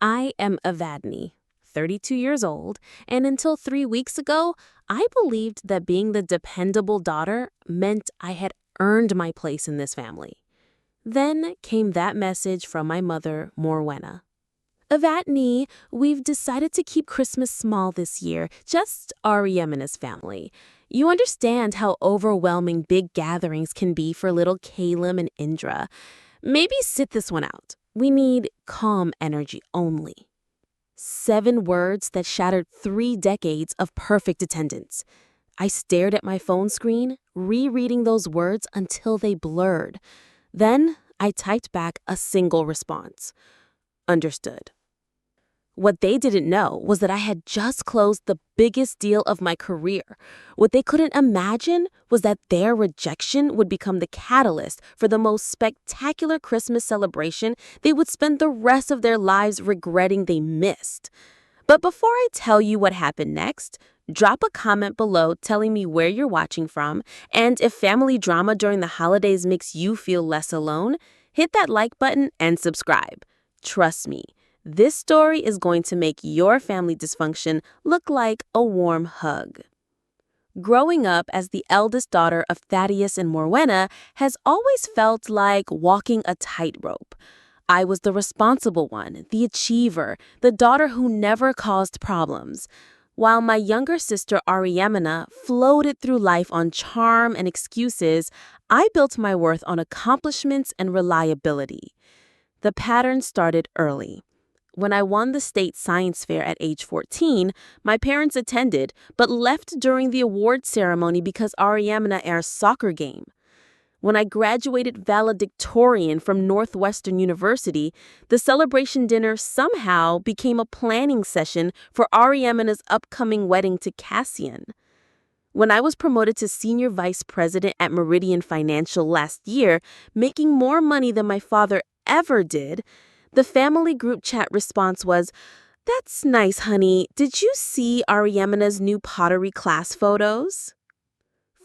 I am Avadni, 32 years old, and until 3 weeks ago, I believed that being the dependable daughter meant I had earned my place in this family. Then came that message from my mother, Morwenna. Avadni, we've decided to keep Christmas small this year, just Ariem and his family. You understand how overwhelming big gatherings can be for little Caleb and Indra. Maybe sit this one out. We need calm energy only. 7 words that shattered 3 decades of perfect attendance. I stared at my phone screen, rereading those words until they blurred. Then I typed back a single response. Understood. What they didn't know was that I had just closed the biggest deal of my career. What they couldn't imagine was that their rejection would become the catalyst for the most spectacular Christmas celebration they would spend the rest of their lives regretting they missed. But before I tell you what happened next, drop a comment below telling me where you're watching from, and if family drama during the holidays makes you feel less alone, hit that like button and subscribe. Trust me, this story is going to make your family dysfunction look like a warm hug. Growing up as the eldest daughter of Thaddeus and Morwenna has always felt like walking a tightrope. I was the responsible one, the achiever, the daughter who never caused problems, while my younger sister Ariemina floated through life on charm and excuses. I built my worth on accomplishments and reliability. The pattern started early. When I won the state science fair at age 14, my parents attended, but left during the award ceremony because Ariemina airs soccer game. When I graduated valedictorian from Northwestern University, the celebration dinner somehow became a planning session for Ariemina's upcoming wedding to Cassian. When I was promoted to senior vice president at Meridian Financial last year, making more money than my father ever did, the family group chat response was, "That's nice, honey. Did you see Ariemina's new pottery class photos?"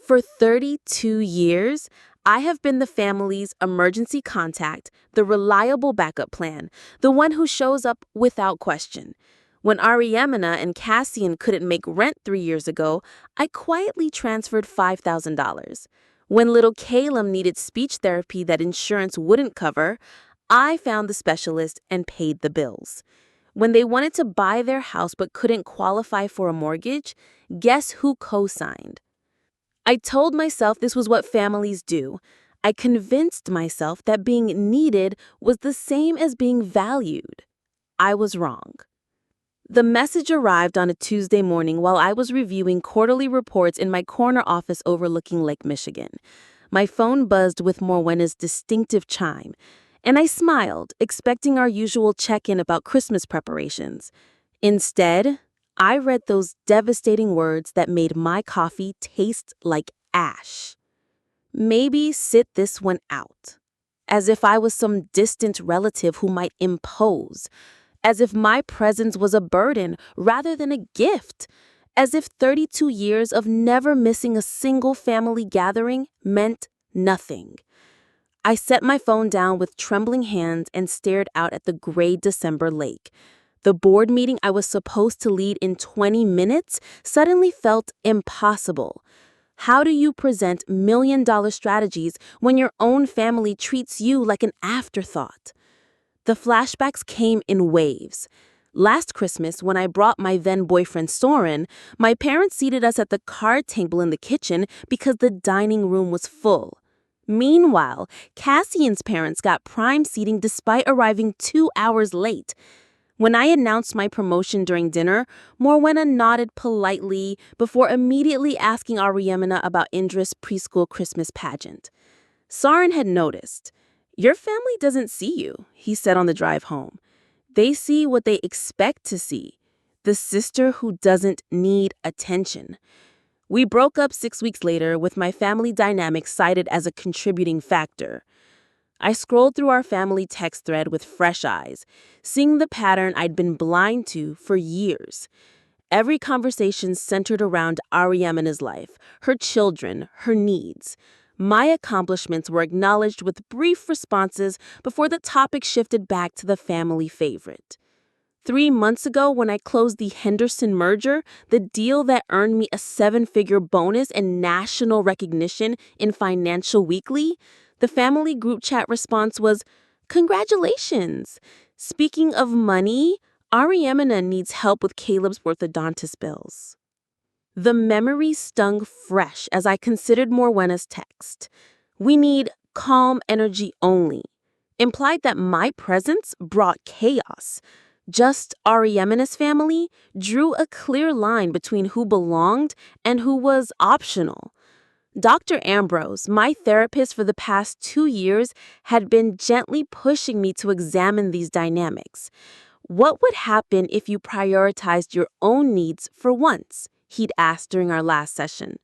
For 32 years, I have been the family's emergency contact, the reliable backup plan, the one who shows up without question. When Ariemina and Cassian couldn't make rent 3 years ago, I quietly transferred $5,000. When little Caleb needed speech therapy that insurance wouldn't cover, I found the specialist and paid the bills. When they wanted to buy their house but couldn't qualify for a mortgage, guess who co-signed? I told myself this was what families do. I convinced myself that being needed was the same as being valued. I was wrong. The message arrived on a Tuesday morning while I was reviewing quarterly reports in my corner office overlooking Lake Michigan. My phone buzzed with Morwenna's distinctive chime, and I smiled, expecting our usual check-in about Christmas preparations. Instead, I read those devastating words that made my coffee taste like ash. Maybe sit this one out. As if I was some distant relative who might impose. As if my presence was a burden rather than a gift. As if 32 years of never missing a single family gathering meant nothing. I set my phone down with trembling hands and stared out at the gray December lake. The board meeting I was supposed to lead in 20 minutes suddenly felt impossible. How do you present million-dollar strategies when your own family treats you like an afterthought? The flashbacks came in waves. Last Christmas, when I brought my then-boyfriend Soren, my parents seated us at the card table in the kitchen because the dining room was full. Meanwhile, Cassian's parents got prime seating despite arriving 2 hours late. When I announced my promotion during dinner, Morwenna nodded politely before immediately asking Ariemina about Indra's preschool Christmas pageant. Soren had noticed. "Your family doesn't see you," he said on the drive home. "They see what they expect to see, the sister who doesn't need attention." We broke up 6 weeks later with my family dynamic cited as a contributing factor. I scrolled through our family text thread with fresh eyes, seeing the pattern I'd been blind to for years. Every conversation centered around Ariemina's life, her children, her needs. My accomplishments were acknowledged with brief responses before the topic shifted back to the family favorite. 3 months ago, when I closed the Henderson merger, the deal that earned me a 7-figure bonus and national recognition in Financial Weekly, the family group chat response was, "Congratulations! Speaking of money, Ariemina needs help with Caleb's orthodontist bills." The memory stung fresh as I considered Morwena's text. "We need calm energy only," implied that my presence brought chaos. Just Ariemina's family drew a clear line between who belonged and who was optional. Dr. Ambrose, my therapist for the past 2 years, had been gently pushing me to examine these dynamics. "What would happen if you prioritized your own needs for once?" he'd asked during our last session.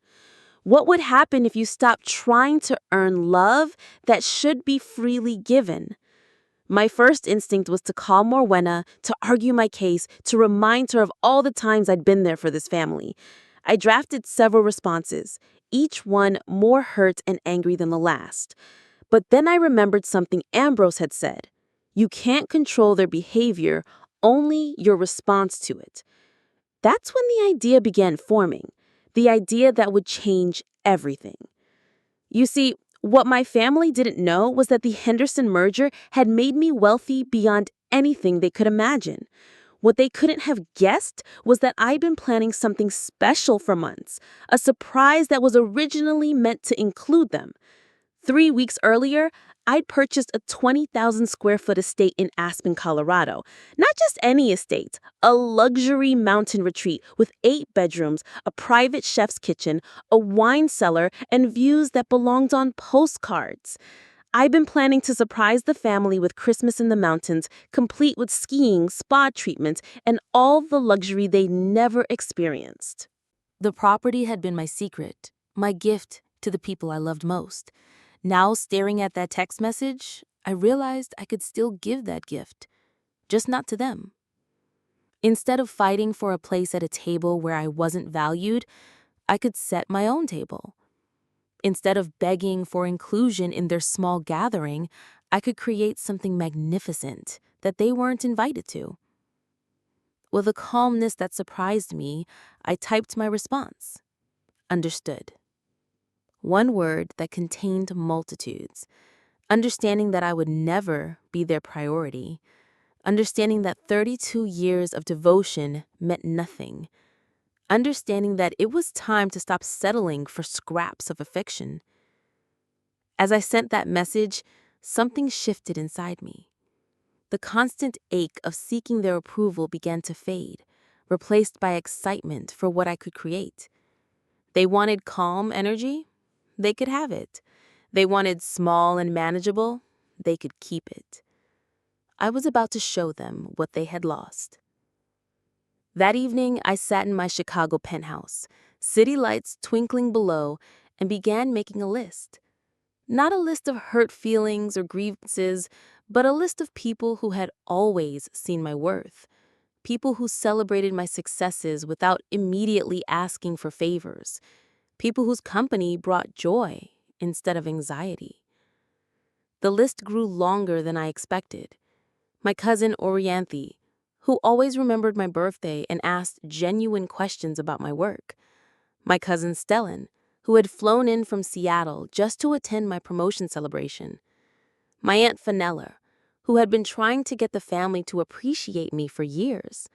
"What would happen if you stopped trying to earn love that should be freely given?" My first instinct was to call Morwena, to argue my case, to remind her of all the times I'd been there for this family. I drafted several responses, each one more hurt and angry than the last. But then I remembered something Ambrose had said. "You can't control their behavior, only your response to it." That's when the idea began forming, the idea that would change everything. You see, what my family didn't know was that the Henderson merger had made me wealthy beyond anything they could imagine. What they couldn't have guessed was that I'd been planning something special for months, a surprise that was originally meant to include them. 3 weeks earlier, I'd purchased a 20,000 square foot estate in Aspen, Colorado. Not just any estate, a luxury mountain retreat with 8 bedrooms, a private chef's kitchen, a wine cellar, and views that belonged on postcards. I've been planning to surprise the family with Christmas in the mountains, complete with skiing, spa treatments, and all the luxury they never experienced. The property had been my secret, my gift to the people I loved most. Now, staring at that text message, I realized I could still give that gift, just not to them. Instead of fighting for a place at a table where I wasn't valued, I could set my own table. Instead of begging for inclusion in their small gathering, I could create something magnificent that they weren't invited to. With a calmness that surprised me, I typed my response. Understood. One word that contained multitudes. Understanding that I would never be their priority. Understanding that 32 years of devotion meant nothing. Understanding that it was time to stop settling for scraps of affection. As I sent that message, something shifted inside me. The constant ache of seeking their approval began to fade, replaced by excitement for what I could create. They wanted calm energy? They could have it. They wanted small and manageable? They could keep it. I was about to show them what they had lost. That evening, I sat in my Chicago penthouse, city lights twinkling below, and began making a list. Not a list of hurt feelings or grievances, but a list of people who had always seen my worth. People who celebrated my successes without immediately asking for favors. People whose company brought joy instead of anxiety. The list grew longer than I expected. My cousin Orianthe, who always remembered my birthday and asked genuine questions about my work. My cousin Stellan, who had flown in from Seattle just to attend my promotion celebration. My Aunt Fenella, who had been trying to get the family to appreciate me for years.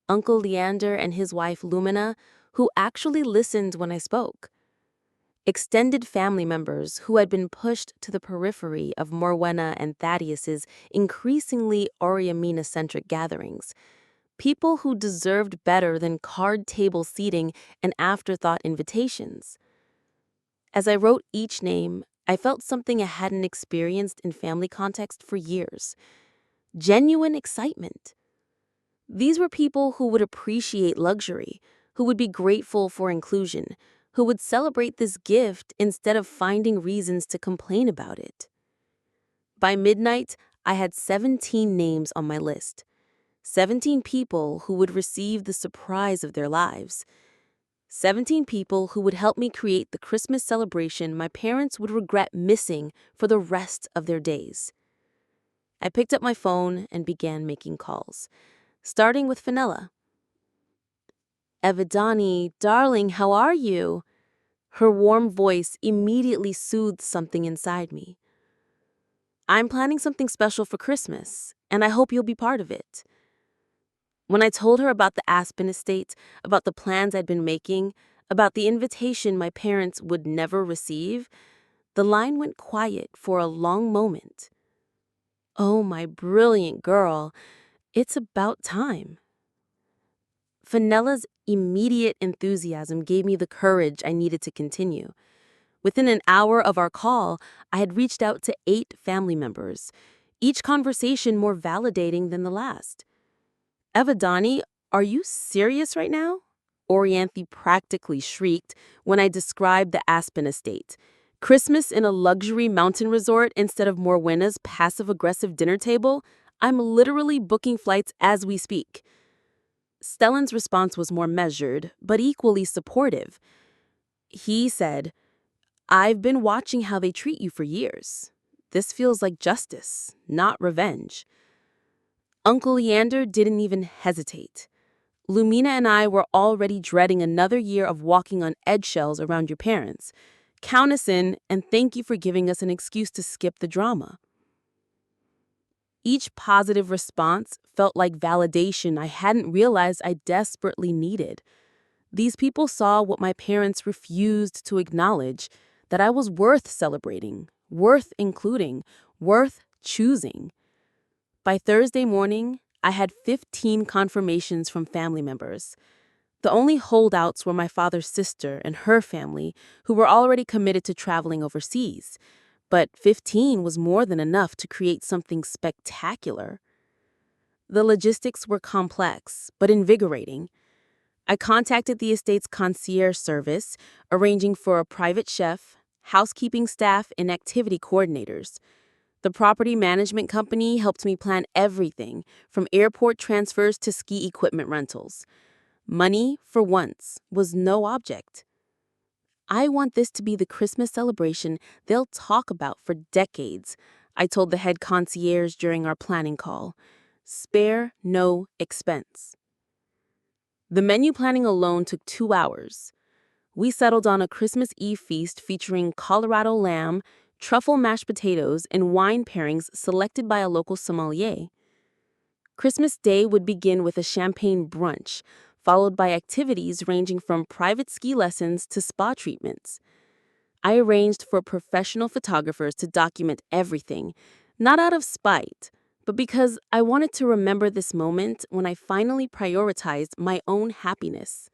Uncle Leander and his wife Lumina, who actually listened when I spoke. Extended family members who had been pushed to the periphery of Morwena and Thaddeus's increasingly Oriamina-centric gatherings. People who deserved better than card table seating and afterthought invitations. As I wrote each name, I felt something I hadn't experienced in family context for years. Genuine excitement. These were people who would appreciate luxury, who would be grateful for inclusion, who would celebrate this gift instead of finding reasons to complain about it. By midnight, I had 17 names on my list. 17 people who would receive the surprise of their lives. 17 people who would help me create the Christmas celebration my parents would regret missing for the rest of their days. I picked up my phone and began making calls. starting with Fenella. "Evidani, darling, how are you?" Her warm voice immediately soothed something inside me. "I'm planning something special for Christmas, and I hope you'll be part of it." When I told her about the Aspen estate, about the plans I'd been making, about the invitation my parents would never receive, the line went quiet for a long moment. "Oh, my brilliant girl, it's about time." Fenella's immediate enthusiasm gave me the courage I needed to continue. Within an hour of our call, I had reached out to 8 family members, each conversation more validating than the last. "Evidani, are you serious right now?" Orianthi practically shrieked when I described the Aspen estate. Christmas in a luxury mountain resort instead of Morwena's passive-aggressive dinner table? I'm literally booking flights as we speak. Stellan's response was more measured, but equally supportive. He said, "I've been watching how they treat you for years. This feels like justice, not revenge." Uncle Leander didn't even hesitate. "Lumina and I were already dreading another year of walking on eggshells around your parents. Count us in, and thank you for giving us an excuse to skip the drama." Each positive response felt like validation I hadn't realized I desperately needed. These people saw what my parents refused to acknowledge, that I was worth celebrating, worth including, worth choosing. By Thursday morning, I had 15 confirmations from family members. The only holdouts were my father's sister and her family, who were already committed to traveling overseas. But 15 was more than enough to create something spectacular. The logistics were complex, but invigorating. I contacted the estate's concierge service, arranging for a private chef, housekeeping staff, and activity coordinators. The property management company helped me plan everything, from airport transfers to ski equipment rentals. Money, for once, was no object. "I want this to be the Christmas celebration they'll talk about for decades," I told the head concierge during our planning call. "Spare no expense." The menu planning alone took 2 hours. We settled on a Christmas Eve feast featuring Colorado lamb, truffle mashed potatoes, and wine pairings selected by a local sommelier. Christmas Day would begin with a champagne brunch, followed by activities ranging from private ski lessons to spa treatments. I arranged for professional photographers to document everything, not out of spite, but because I wanted to remember this moment when I finally prioritized my own happiness.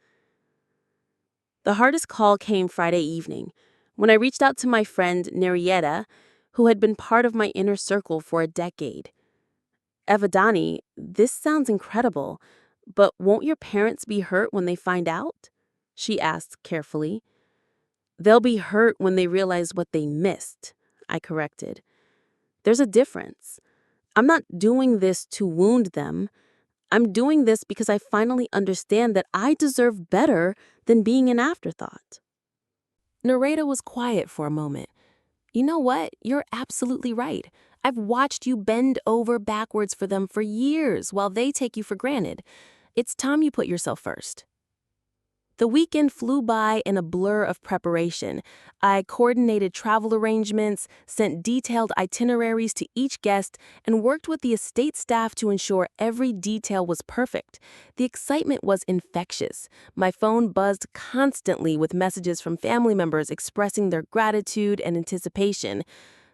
The hardest call came Friday evening, when I reached out to my friend Nerietta, who had been part of my inner circle for a decade. "Evidani, this sounds incredible, but won't your parents be hurt when they find out?" she asked carefully. "They'll be hurt when they realize what they missed," I corrected. "There's a difference. I'm not doing this to wound them. I'm doing this because I finally understand that I deserve better than being an afterthought." Nareda was quiet for a moment. "You know what? You're absolutely right. I've watched you bend over backwards for them for years while they take you for granted. It's time you put yourself first." The weekend flew by in a blur of preparation. I coordinated travel arrangements, sent detailed itineraries to each guest, and worked with the estate staff to ensure every detail was perfect. The excitement was infectious. My phone buzzed constantly with messages from family members expressing their gratitude and anticipation.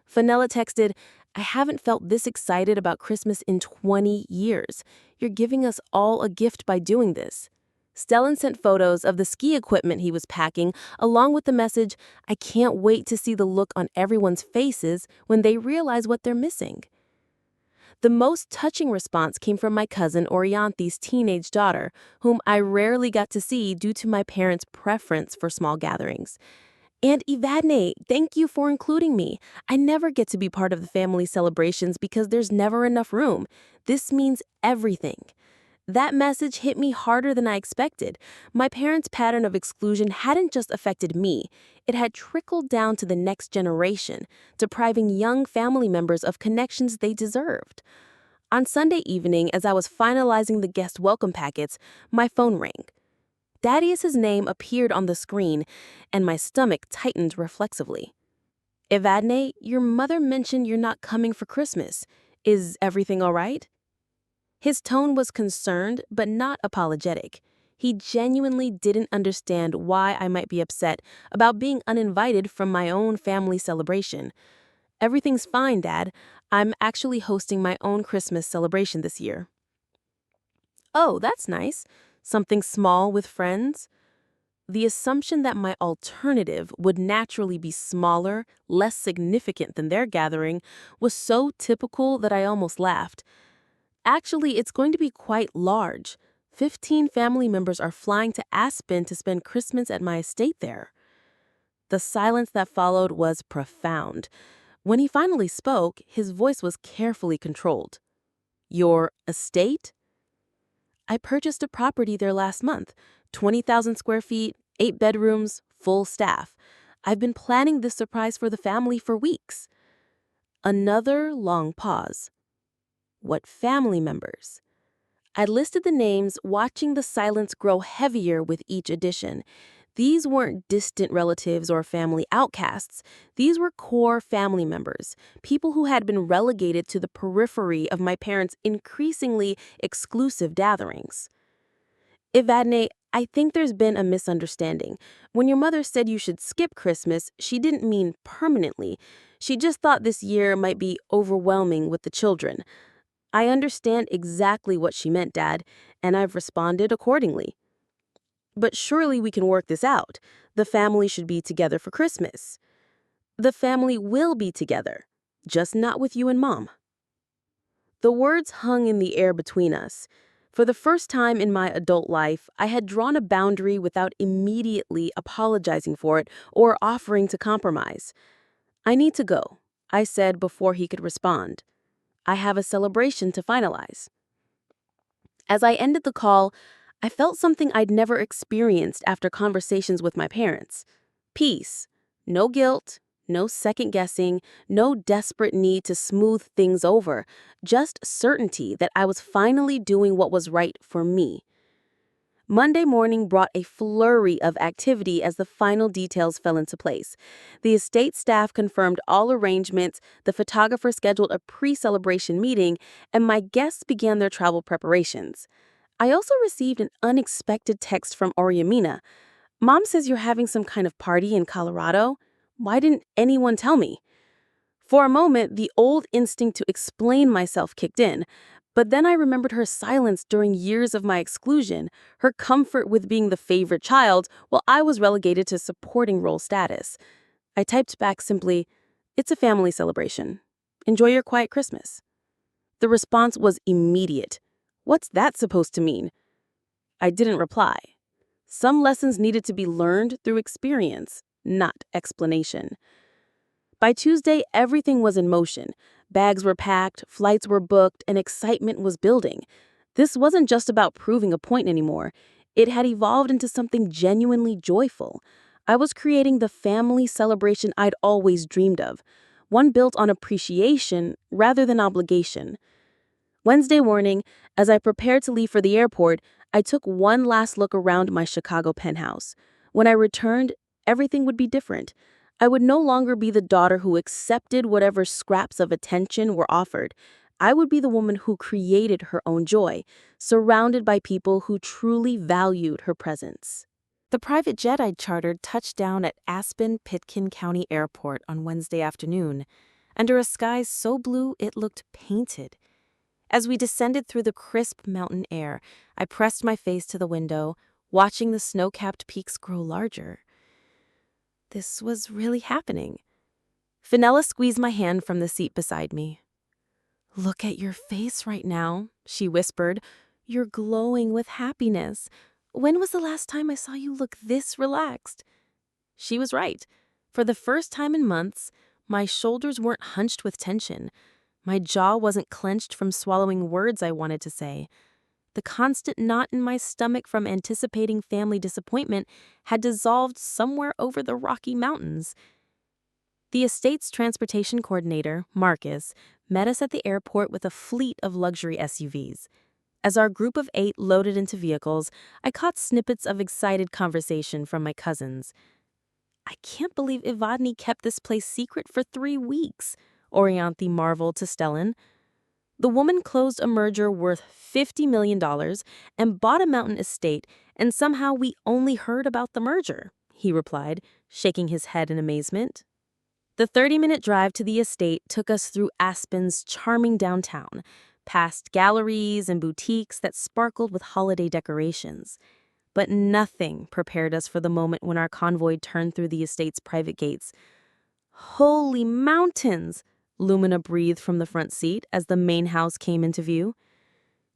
Fenella texted, "I haven't felt this excited about Christmas in 20 years. You're giving us all a gift by doing this." Stellan sent photos of the ski equipment he was packing, along with the message, "I can't wait to see the look on everyone's faces when they realize what they're missing." The most touching response came from my cousin Orianthi's teenage daughter, whom I rarely got to see due to my parents' preference for small gatherings. "And Evadne, thank you for including me. I never get to be part of the family celebrations because there's never enough room. This means everything." That message hit me harder than I expected. My parents' pattern of exclusion hadn't just affected me, it had trickled down to the next generation, depriving young family members of connections they deserved. On Sunday evening, as I was finalizing the guest welcome packets, my phone rang. Thaddeus's name appeared on the screen, and my stomach tightened reflexively. Evadne, your mother mentioned you're not coming for Christmas. Is everything all right? His tone was concerned, but not apologetic. He genuinely didn't understand why I might be upset about being uninvited from my own family celebration. Everything's fine, Dad. I'm actually hosting my own Christmas celebration this year. Oh, that's nice. Something small with friends? The assumption that my alternative would naturally be smaller, less significant than their gathering, was so typical that I almost laughed. Actually, it's going to be quite large. 15 family members are flying to Aspen to spend Christmas at my estate there. The silence that followed was profound. When he finally spoke, his voice was carefully controlled. Your estate? I purchased a property there last month, 20,000 square feet, 8 bedrooms, full staff. I've been planning this surprise for the family for weeks. Another long pause. What family members? I listed the names, watching the silence grow heavier with each addition. These weren't distant relatives or family outcasts. These were core family members, people who had been relegated to the periphery of my parents' increasingly exclusive gatherings. Evadne, I think there's been a misunderstanding. When your mother said you should skip Christmas, she didn't mean permanently. She just thought this year might be overwhelming with the children. I understand exactly what she meant, Dad, and I've responded accordingly. But surely we can work this out. The family should be together for Christmas. The family will be together, just not with you and Mom. The words hung in the air between us. For the first time in my adult life, I had drawn a boundary without immediately apologizing for it or offering to compromise. I need to go, I said before he could respond. I have a celebration to finalize. As I ended the call, I felt something I'd never experienced after conversations with my parents. Peace. No guilt, no second guessing, no desperate need to smooth things over, just certainty that I was finally doing what was right for me. Monday morning brought a flurry of activity as the final details fell into place. The estate staff confirmed all arrangements, the photographer scheduled a pre-celebration meeting, and my guests began their travel preparations. I also received an unexpected text from Oriamina. Mom says you're having some kind of party in Colorado. Why didn't anyone tell me? For a moment, the old instinct to explain myself kicked in, but then I remembered her silence during years of my exclusion, her comfort with being the favorite child while I was relegated to supporting role status. I typed back simply, "It's a family celebration. Enjoy your quiet Christmas." The response was immediate. What's that supposed to mean? I didn't reply. Some lessons needed to be learned through experience, not explanation. By Tuesday, everything was in motion. Bags were packed, flights were booked, and excitement was building. This wasn't just about proving a point anymore. It had evolved into something genuinely joyful. I was creating the family celebration I'd always dreamed of, one built on appreciation rather than obligation. Wednesday morning, as I prepared to leave for the airport, I took one last look around my Chicago penthouse. When I returned, everything would be different. I would no longer be the daughter who accepted whatever scraps of attention were offered. I would be the woman who created her own joy, surrounded by people who truly valued her presence. The private jet I'd chartered touched down at Aspen-Pitkin County Airport on Wednesday afternoon, under a sky so blue it looked painted. As we descended through the crisp mountain air, I pressed my face to the window, watching the snow-capped peaks grow larger. This was really happening. Fenella squeezed my hand from the seat beside me. "Look at your face right now," she whispered. "You're glowing with happiness. When was the last time I saw you look this relaxed?" She was right. For the first time in months, my shoulders weren't hunched with tension. My jaw wasn't clenched from swallowing words I wanted to say. The constant knot in my stomach from anticipating family disappointment had dissolved somewhere over the Rocky Mountains. The estate's transportation coordinator, Marcus, met us at the airport with a fleet of luxury SUVs. As our group of 8 loaded into vehicles, I caught snippets of excited conversation from my cousins. "I can't believe Evadne kept this place secret for 3 weeks," Orianthe marveled to Stellan. "The woman closed a merger worth $50 million and bought a mountain estate, and somehow we only heard about the merger," he replied, shaking his head in amazement. The 30-minute drive to the estate took us through Aspen's charming downtown, past galleries and boutiques that sparkled with holiday decorations. But nothing prepared us for the moment when our convoy turned through the estate's private gates. "Holy mountains!" Lumina breathed from the front seat as the main house came into view.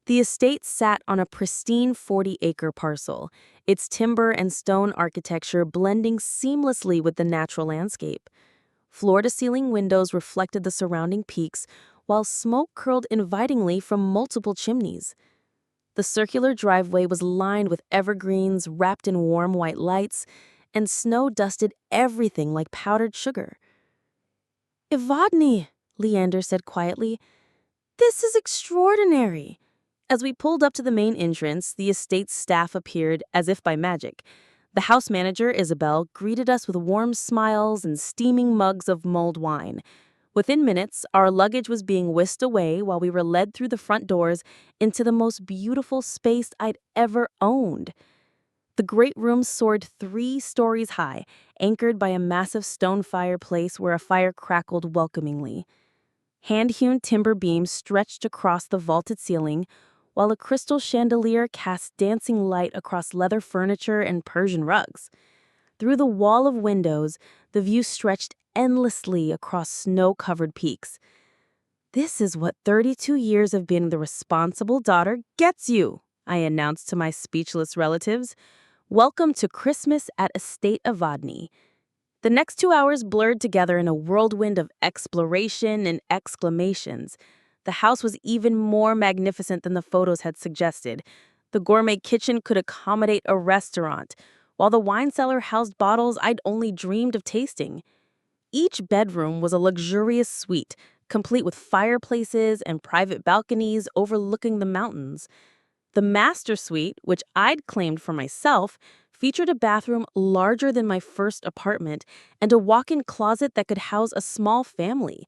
The estate sat on a pristine 40-acre parcel, its timber and stone architecture blending seamlessly with the natural landscape. Floor-to-ceiling windows reflected the surrounding peaks, while smoke curled invitingly from multiple chimneys. The circular driveway was lined with evergreens wrapped in warm white lights, and snow dusted everything like powdered sugar. "Evadne," Leander said quietly, "this is extraordinary." As we pulled up to the main entrance, the estate's staff appeared as if by magic. The house manager, Isabel, greeted us with warm smiles and steaming mugs of mulled wine. Within minutes, our luggage was being whisked away while we were led through the front doors into the most beautiful space I'd ever owned. The great room soared 3 stories high, anchored by a massive stone fireplace where a fire crackled welcomingly. Hand-hewn timber beams stretched across the vaulted ceiling, while a crystal chandelier cast dancing light across leather furniture and Persian rugs. Through the wall of windows, the view stretched endlessly across snow-covered peaks. "This is what 32 years of being the responsible daughter gets you," I announced to my speechless relatives. "Welcome to Christmas at Estate Evadne." The next 2 hours blurred together in a whirlwind of exploration and exclamations. The house was even more magnificent than the photos had suggested. The gourmet kitchen could accommodate a restaurant, while the wine cellar housed bottles I'd only dreamed of tasting. Each bedroom was a luxurious suite, complete with fireplaces and private balconies overlooking the mountains. The master suite, which I'd claimed for myself, featured a bathroom larger than my first apartment and a walk-in closet that could house a small family.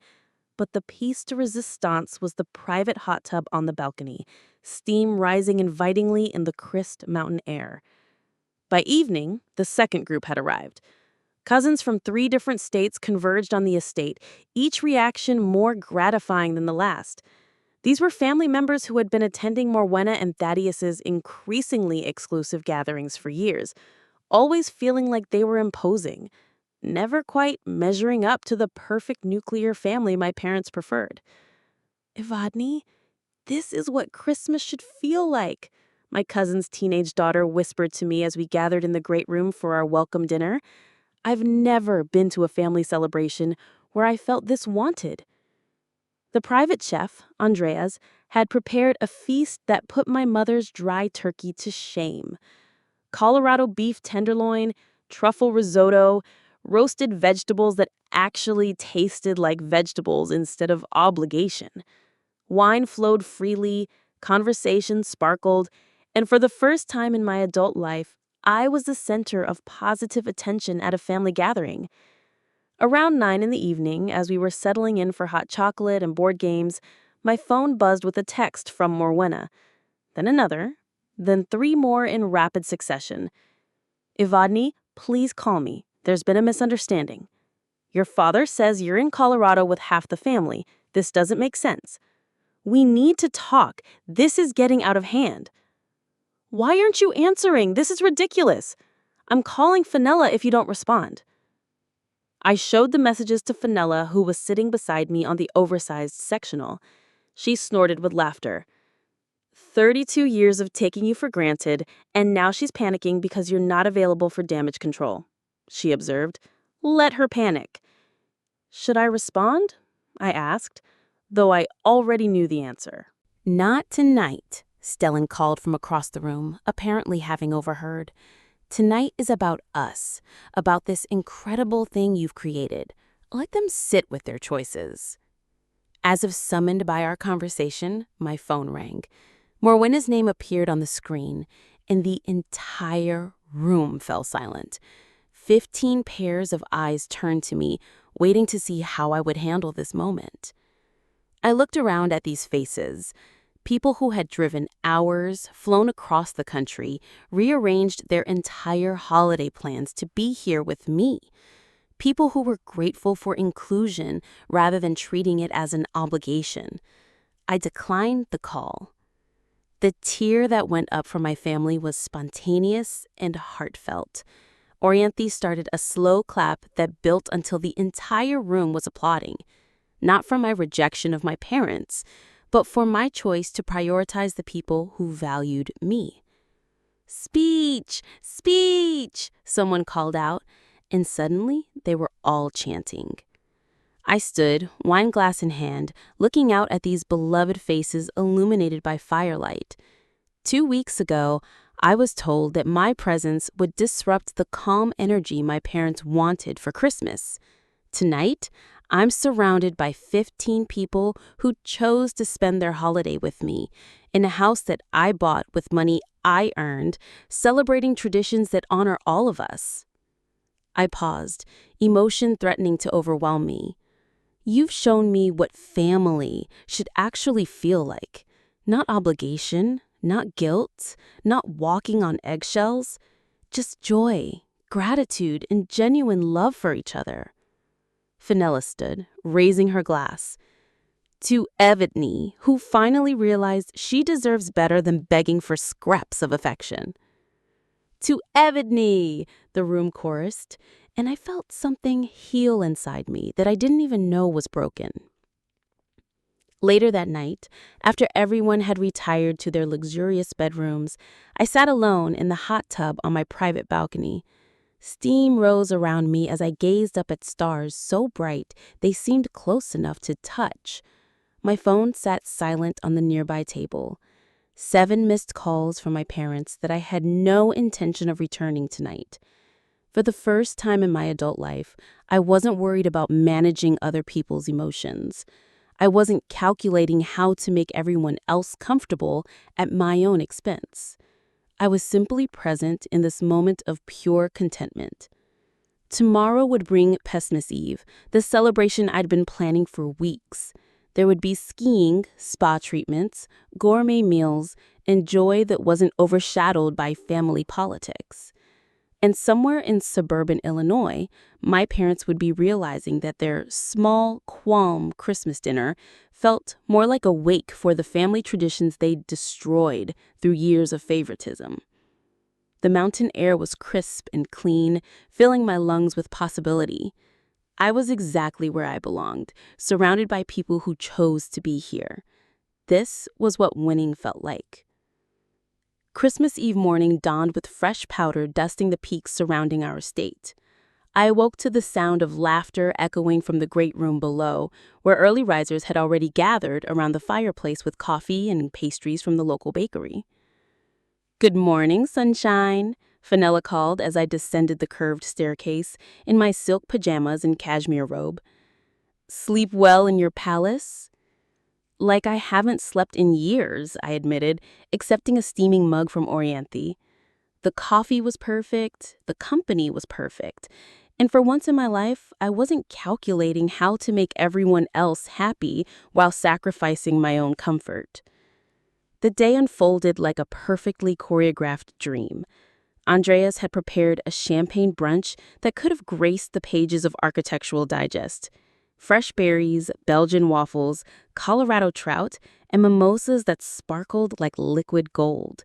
But the piece de resistance was the private hot tub on the balcony, steam rising invitingly in the crisp mountain air. By evening, the second group had arrived. Cousins from 3 different states converged on the estate, each reaction more gratifying than the last. These were family members who had been attending Morwenna and Thaddeus's increasingly exclusive gatherings for years, always feeling like they were imposing, never quite measuring up to the perfect nuclear family my parents preferred. "Evadne, this is what Christmas should feel like," my cousin's teenage daughter whispered to me as we gathered in the great room for our welcome dinner. "I've never been to a family celebration where I felt this wanted." The private chef, Andreas, had prepared a feast that put my mother's dry turkey to shame. Colorado beef tenderloin, truffle risotto, roasted vegetables that actually tasted like vegetables instead of obligation. Wine flowed freely, conversation sparkled, and for the first time in my adult life, I was the center of positive attention at a family gathering. Around 9 in the evening, as we were settling in for hot chocolate and board games, my phone buzzed with a text from Morwenna. Then another, then 3 more in rapid succession. "Evadne, please call me. There's been a misunderstanding. Your father says you're in Colorado with half the family. This doesn't make sense. We need to talk. This is getting out of hand. Why aren't you answering? This is ridiculous. I'm calling Fenella if you don't respond." I showed the messages to Fenella, who was sitting beside me on the oversized sectional. She snorted with laughter. 32 years of taking you for granted, and now she's panicking because you're not available for damage control," she observed. "Let her panic." "Should I respond?" I asked, though I already knew the answer. "Not tonight," Stellan called from across the room, apparently having overheard. "Tonight is about us, about this incredible thing you've created. Let them sit with their choices. As if summoned by our conversation, my phone rang. Morwenna's name appeared on the screen, and the entire room fell silent. 15 pairs of eyes turned to me, waiting to see how I would handle this moment. I looked around at these faces. People who had driven hours, flown across the country, rearranged their entire holiday plans to be here with me. People who were grateful for inclusion rather than treating it as an obligation. I declined the call. The tear that went up from my family was spontaneous and heartfelt. Orianthi started a slow clap that built until the entire room was applauding, not for my rejection of my parents, but for my choice to prioritize the people who valued me. "Speech! Speech!" someone called out, and suddenly they were all chanting. I stood, wine glass in hand, looking out at these beloved faces illuminated by firelight. 2 weeks ago, I was told that my presence would disrupt the calm energy my parents wanted for Christmas. Tonight, I'm surrounded by 15 people who chose to spend their holiday with me in a house that I bought with money I earned, celebrating traditions that honor all of us. I paused, emotion threatening to overwhelm me. You've shown me what family should actually feel like. Not obligation, not guilt, not walking on eggshells, just joy, gratitude, and genuine love for each other. Fenella stood, raising her glass. To Evadne, who finally realized she deserves better than begging for scraps of affection. To Evadne, the room chorused, and I felt something heal inside me that I didn't even know was broken. Later that night, after everyone had retired to their luxurious bedrooms, I sat alone in the hot tub on my private balcony. Steam rose around me as I gazed up at stars so bright they seemed close enough to touch. My phone sat silent on the nearby table. 7 missed calls from my parents that I had no intention of returning tonight. For the first time in my adult life, I wasn't worried about managing other people's emotions. I wasn't calculating how to make everyone else comfortable at my own expense. I was simply present in this moment of pure contentment. Tomorrow would bring Pesmas Eve, the celebration I'd been planning for weeks. There would be skiing, spa treatments, gourmet meals, and joy that wasn't overshadowed by family politics. And somewhere in suburban Illinois, my parents would be realizing that their small, calm Christmas dinner felt more like a wake for the family traditions they'd destroyed through years of favoritism. The mountain air was crisp and clean, filling my lungs with possibility. I was exactly where I belonged, surrounded by people who chose to be here. This was what winning felt like. Christmas Eve morning dawned with fresh powder dusting the peaks surrounding our estate. I awoke to the sound of laughter echoing from the great room below, where early risers had already gathered around the fireplace with coffee and pastries from the local bakery. "Good morning, sunshine," Fenella called as I descended the curved staircase in my silk pajamas and cashmere robe. "Sleep well in your palace?" "Like I haven't slept in years," I admitted, accepting a steaming mug from Orianthi. The coffee was perfect, the company was perfect, and for once in my life, I wasn't calculating how to make everyone else happy while sacrificing my own comfort. The day unfolded like a perfectly choreographed dream. Andreas had prepared a champagne brunch that could have graced the pages of Architectural Digest. Fresh berries, Belgian waffles, Colorado trout, and mimosas that sparkled like liquid gold.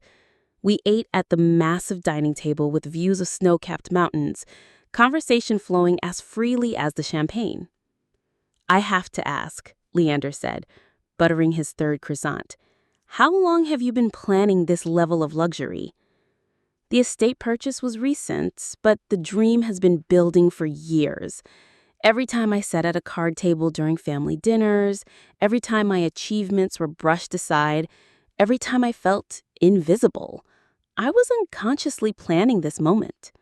We ate at the massive dining table with views of snow-capped mountains, conversation flowing as freely as the champagne. "I have to ask," Leander said, buttering his 3rd croissant. "How long have you been planning this level of luxury?" The estate purchase was recent, but the dream has been building for years. Every time I sat at a card table during family dinners, every time my achievements were brushed aside, every time I felt invisible, I was unconsciously planning this moment.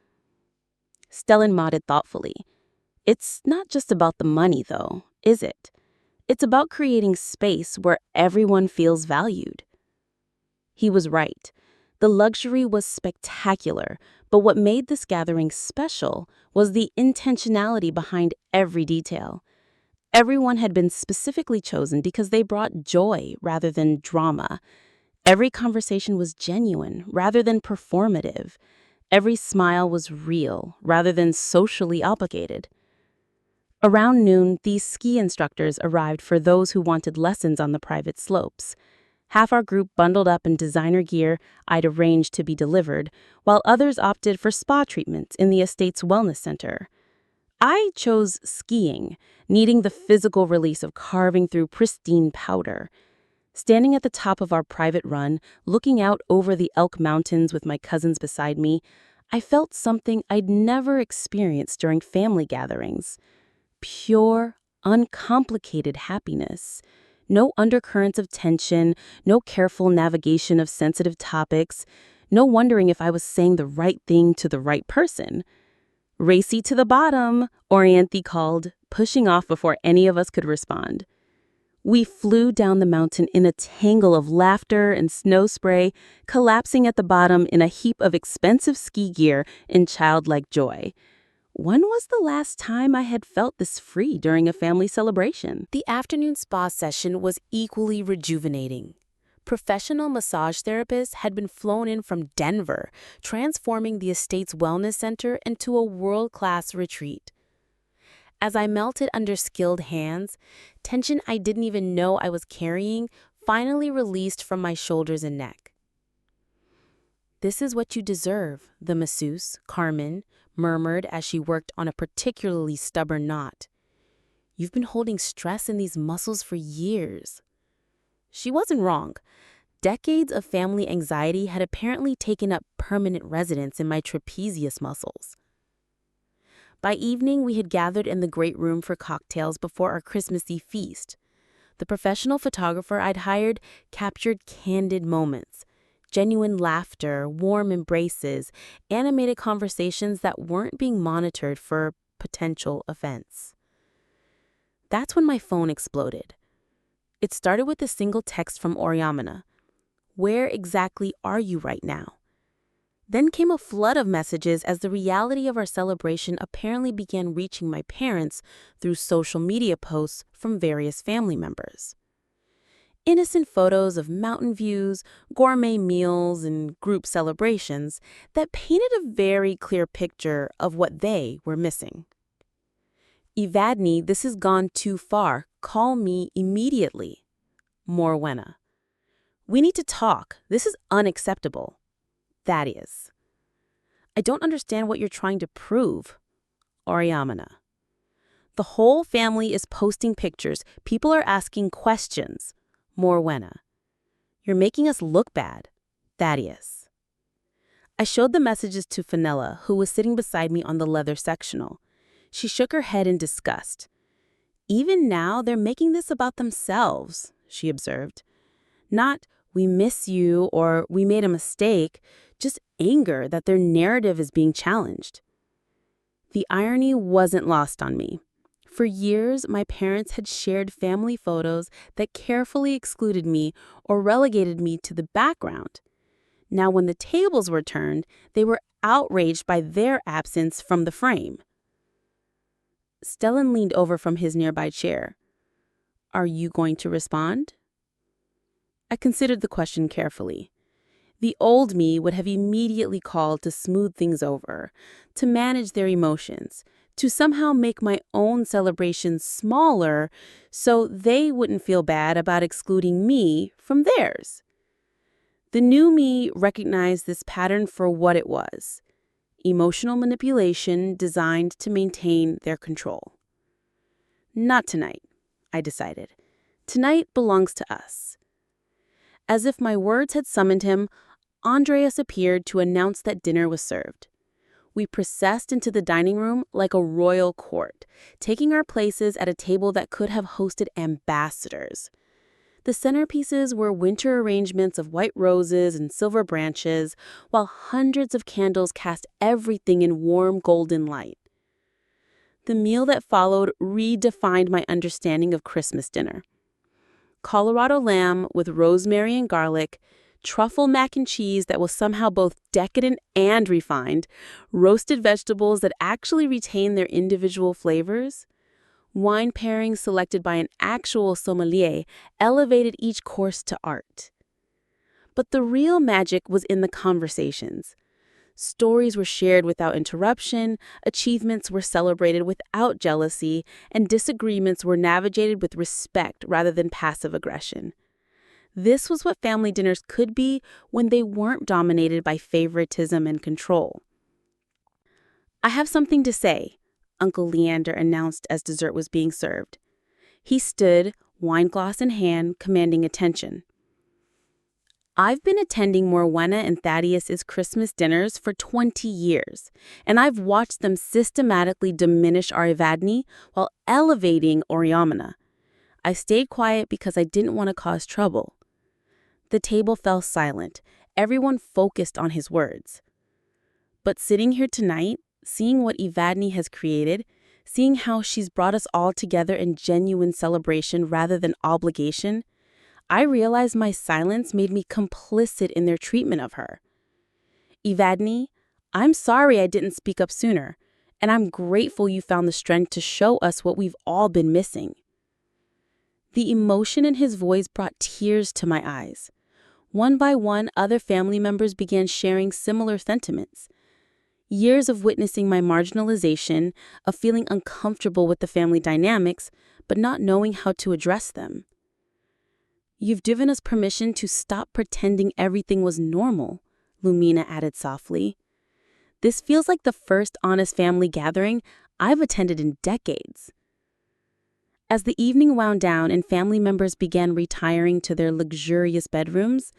Stellan nodded thoughtfully. It's not just about the money, though, is it? It's about creating space where everyone feels valued. He was right. The luxury was spectacular, but what made this gathering special was the intentionality behind every detail. Everyone had been specifically chosen because they brought joy rather than drama. Every conversation was genuine rather than performative. Every smile was real rather than socially obligated. Around noon, these ski instructors arrived for those who wanted lessons on the private slopes. Half our group bundled up in designer gear I'd arranged to be delivered, while others opted for spa treatments in the estate's wellness center. I chose skiing, needing the physical release of carving through pristine powder. Standing at the top of our private run, looking out over the Elk Mountains with my cousins beside me, I felt something I'd never experienced during family gatherings. Pure, uncomplicated happiness. No undercurrents of tension, no careful navigation of sensitive topics, no wondering if I was saying the right thing to the right person. "Racy to the bottom," Orianthi called, pushing off before any of us could respond. We flew down the mountain in a tangle of laughter and snow spray, collapsing at the bottom in a heap of expensive ski gear in childlike joy. When was the last time I had felt this free during a family celebration? The afternoon spa session was equally rejuvenating. Professional massage therapists had been flown in from Denver, transforming the estate's wellness center into a world-class retreat. As I melted under skilled hands, tension I didn't even know I was carrying finally released from my shoulders and neck. "This is what you deserve," the masseuse, Carmen, murmured as she worked on a particularly stubborn knot. "You've been holding stress in these muscles for years." She wasn't wrong. Decades of family anxiety had apparently taken up permanent residence in my trapezius muscles. By evening, we had gathered in the great room for cocktails before our Christmas Eve feast. The professional photographer I'd hired captured candid moments, genuine laughter, warm embraces, animated conversations that weren't being monitored for potential offense. That's when my phone exploded. It started with a single text from Oriamana. "Where exactly are you right now?" Then came a flood of messages as the reality of our celebration apparently began reaching my parents through social media posts from various family members. Innocent photos of mountain views, gourmet meals, and group celebrations that painted a very clear picture of what they were missing. "Evadne, this has gone too far. Call me immediately." Morwenna. "We need to talk. This is unacceptable." Thaddeus. "I don't understand what you're trying to prove." Oriamana. "The whole family is posting pictures. People are asking questions." Morwenna. "You're making us look bad." Thaddeus. I showed the messages to Fenella, who was sitting beside me on the leather sectional. She shook her head in disgust. "Even now, they're making this about themselves," she observed. "Not, 'we miss you' or 'we made a mistake,' just anger that their narrative is being challenged." The irony wasn't lost on me. For years, my parents had shared family photos that carefully excluded me or relegated me to the background. Now, when the tables were turned, they were outraged by their absence from the frame. Stellan leaned over from his nearby chair. "Are you going to respond?" I considered the question carefully. The old me would have immediately called to smooth things over, to manage their emotions, to somehow make my own celebrations smaller so they wouldn't feel bad about excluding me from theirs. The new me recognized this pattern for what it was: emotional manipulation designed to maintain their control. "Not tonight," I decided. "Tonight belongs to us." As if my words had summoned him, Andreas appeared to announce that dinner was served. We processed into the dining room like a royal court, taking our places at a table that could have hosted ambassadors. The centerpieces were winter arrangements of white roses and silver branches, while hundreds of candles cast everything in warm golden light. The meal that followed redefined my understanding of Christmas dinner. Colorado lamb with rosemary and garlic, truffle mac and cheese that was somehow both decadent and refined, roasted vegetables that actually retain their individual flavors. Wine pairings selected by an actual sommelier elevated each course to art. But the real magic was in the conversations. Stories were shared without interruption, achievements were celebrated without jealousy, and disagreements were navigated with respect rather than passive aggression. This was what family dinners could be when they weren't dominated by favoritism and control. "I have something to say," Uncle Leander announced as dessert was being served. He stood, wineglass in hand, commanding attention. "I've been attending Morwenna and Thaddeus's Christmas dinners for 20 years, and I've watched them systematically diminish our Evadne while elevating Oriamina. I stayed quiet because I didn't want to cause trouble." The table fell silent, everyone focused on his words. But sitting here tonight, seeing what Evadne has created, seeing how she's brought us all together in genuine celebration rather than obligation, I realized my silence made me complicit in their treatment of her. "Evadne, I'm sorry I didn't speak up sooner, and I'm grateful you found the strength to show us what we've all been missing." The emotion in his voice brought tears to my eyes. One by one, other family members began sharing similar sentiments. Years of witnessing my marginalization, of feeling uncomfortable with the family dynamics, but not knowing how to address them. "You've given us permission to stop pretending everything was normal," Lumina added softly. "This feels like the first honest family gathering I've attended in decades." As the evening wound down and family members began retiring to their luxurious bedrooms,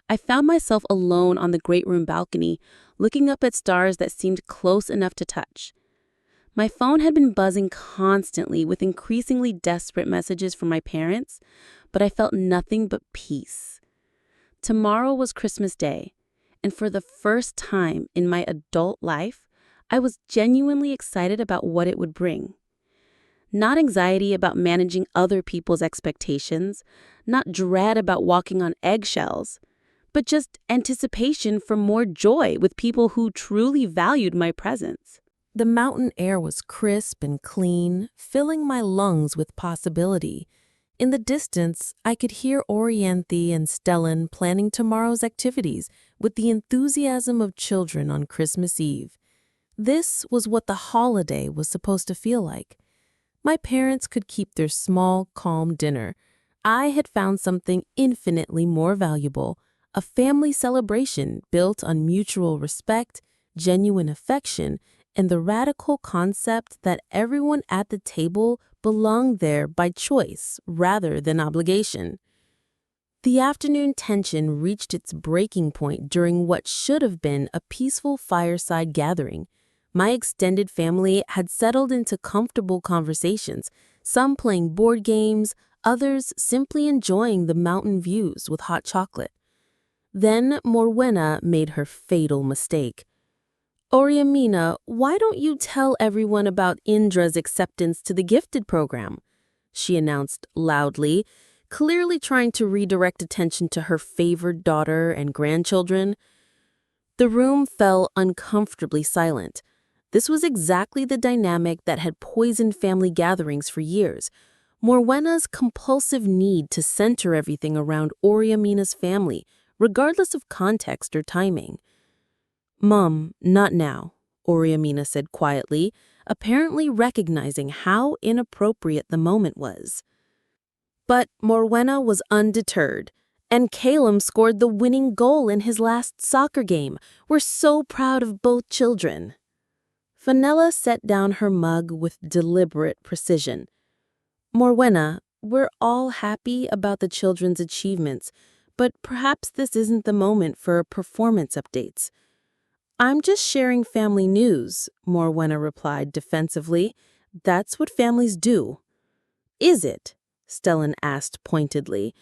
I found myself alone on the great room balcony, looking up at stars that seemed close enough to touch. My phone had been buzzing constantly with increasingly desperate messages from my parents, but I felt nothing but peace. Tomorrow was Christmas Day, and for the first time in my adult life, I was genuinely excited about what it would bring. Not anxiety about managing other people's expectations, not dread about walking on eggshells, but just anticipation for more joy with people who truly valued my presence. The mountain air was crisp and clean, filling my lungs with possibility. In the distance, I could hear Orianthe and Stellan planning tomorrow's activities with the enthusiasm of children on Christmas Eve. This was what the holiday was supposed to feel like. My parents could keep their small, calm dinner. I had found something infinitely more valuable, a family celebration built on mutual respect, genuine affection, and the radical concept that everyone at the table belonged there by choice rather than obligation. The afternoon tension reached its breaking point during what should have been a peaceful fireside gathering. My extended family had settled into comfortable conversations, some playing board games, others simply enjoying the mountain views with hot chocolate. Then Morwenna made her fatal mistake. "Oriamina, why don't you tell everyone about Indra's acceptance to the gifted program?" she announced loudly, clearly trying to redirect attention to her favored daughter and grandchildren. The room fell uncomfortably silent. This was exactly the dynamic that had poisoned family gatherings for years. Morwenna's compulsive need to center everything around Oriamina's family, regardless of context or timing. "Mom, not now," Oriamina said quietly, apparently recognizing how inappropriate the moment was. But Morwenna was undeterred, and Calum scored the winning goal in his last soccer game. "We're so proud of both children." Fenella set down her mug with deliberate precision. "Morwenna, we're all happy about the children's achievements, but perhaps this isn't the moment for performance updates." "I'm just sharing family news," Morwenna replied defensively. "That's what families do." "Is it?" Stellan asked pointedly.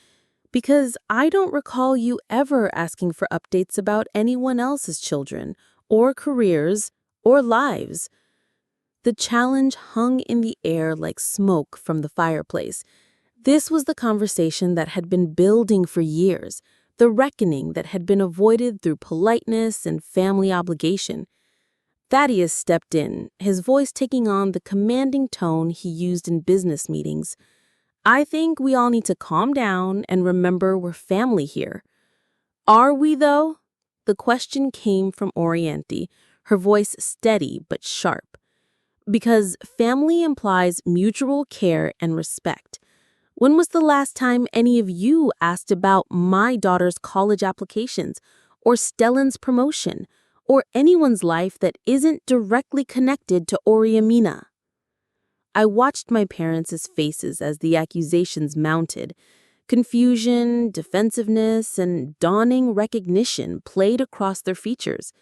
"Because I don't recall you ever asking for updates about anyone else's children, or careers, or lives." The challenge hung in the air like smoke from the fireplace. This was the conversation that had been building for years, the reckoning that had been avoided through politeness and family obligation. Thaddeus stepped in, his voice taking on the commanding tone he used in business meetings. "I think we all need to calm down and remember we're family here." "Are we, though?" The question came from Oriente, her voice steady but sharp. "Because family implies mutual care and respect. When was the last time any of you asked about my daughter's college applications, or Stellan's promotion, or anyone's life that isn't directly connected to Oriamina?" I watched my parents' faces as the accusations mounted. Confusion, defensiveness, and dawning recognition played across their features.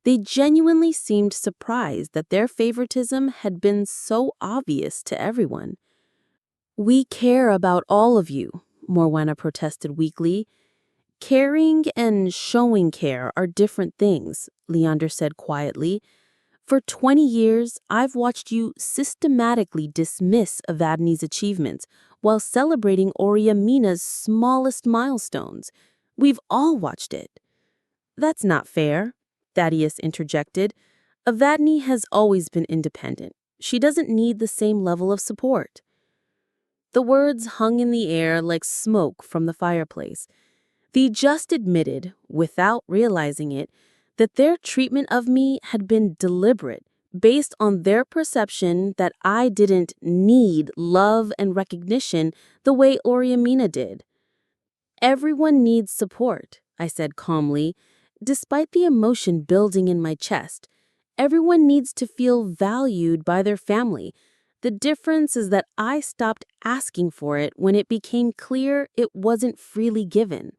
They genuinely seemed surprised that their favoritism had been so obvious to everyone. "We care about all of you," Morwenna protested weakly. "Caring and showing care are different things," Leander said quietly. "For 20 years, I've watched you systematically dismiss Evadne's achievements while celebrating Oriamina's smallest milestones. We've all watched it." "That's not fair," Thaddeus interjected. "Evadne has always been independent. She doesn't need the same level of support." The words hung in the air like smoke from the fireplace. They just admitted, without realizing it, that their treatment of me had been deliberate, based on their perception that I didn't need love and recognition the way Oriamina did. "Everyone needs support," I said calmly, despite the emotion building in my chest. "Everyone needs to feel valued by their family. The difference is that I stopped asking for it when it became clear it wasn't freely given."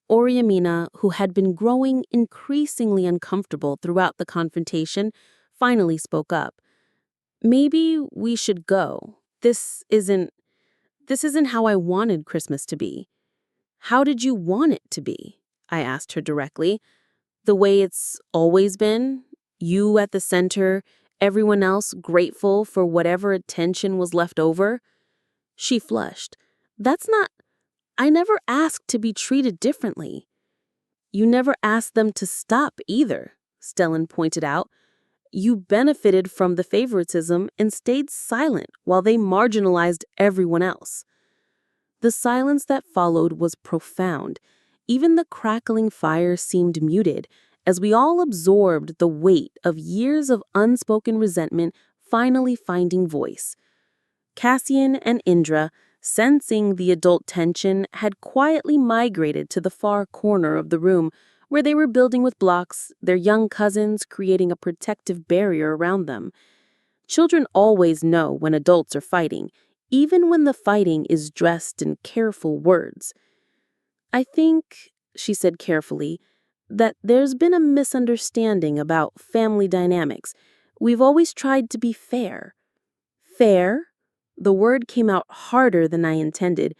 Oriamina, who had been growing increasingly uncomfortable throughout the confrontation, finally spoke up. "Maybe we should go. This isn't how I wanted Christmas to be." "How did you want it to be?" I asked her directly. "The way it's always been? You at the center, everyone else grateful for whatever attention was left over?" She flushed. I never asked to be treated differently." "You never asked them to stop either," Stellan pointed out. "You benefited from the favoritism and stayed silent while they marginalized everyone else." The silence that followed was profound. Even the crackling fire seemed muted, as we all absorbed the weight of years of unspoken resentment finally finding voice. Cassian and Indra, sensing the adult tension, had quietly migrated to the far corner of the room, where they were building with blocks, their young cousins creating a protective barrier around them. Children always know when adults are fighting, even when the fighting is dressed in careful words. "I think," she said carefully, "that there's been a misunderstanding about family dynamics. We've always tried to be fair." "Fair?" The word came out harder than I intended.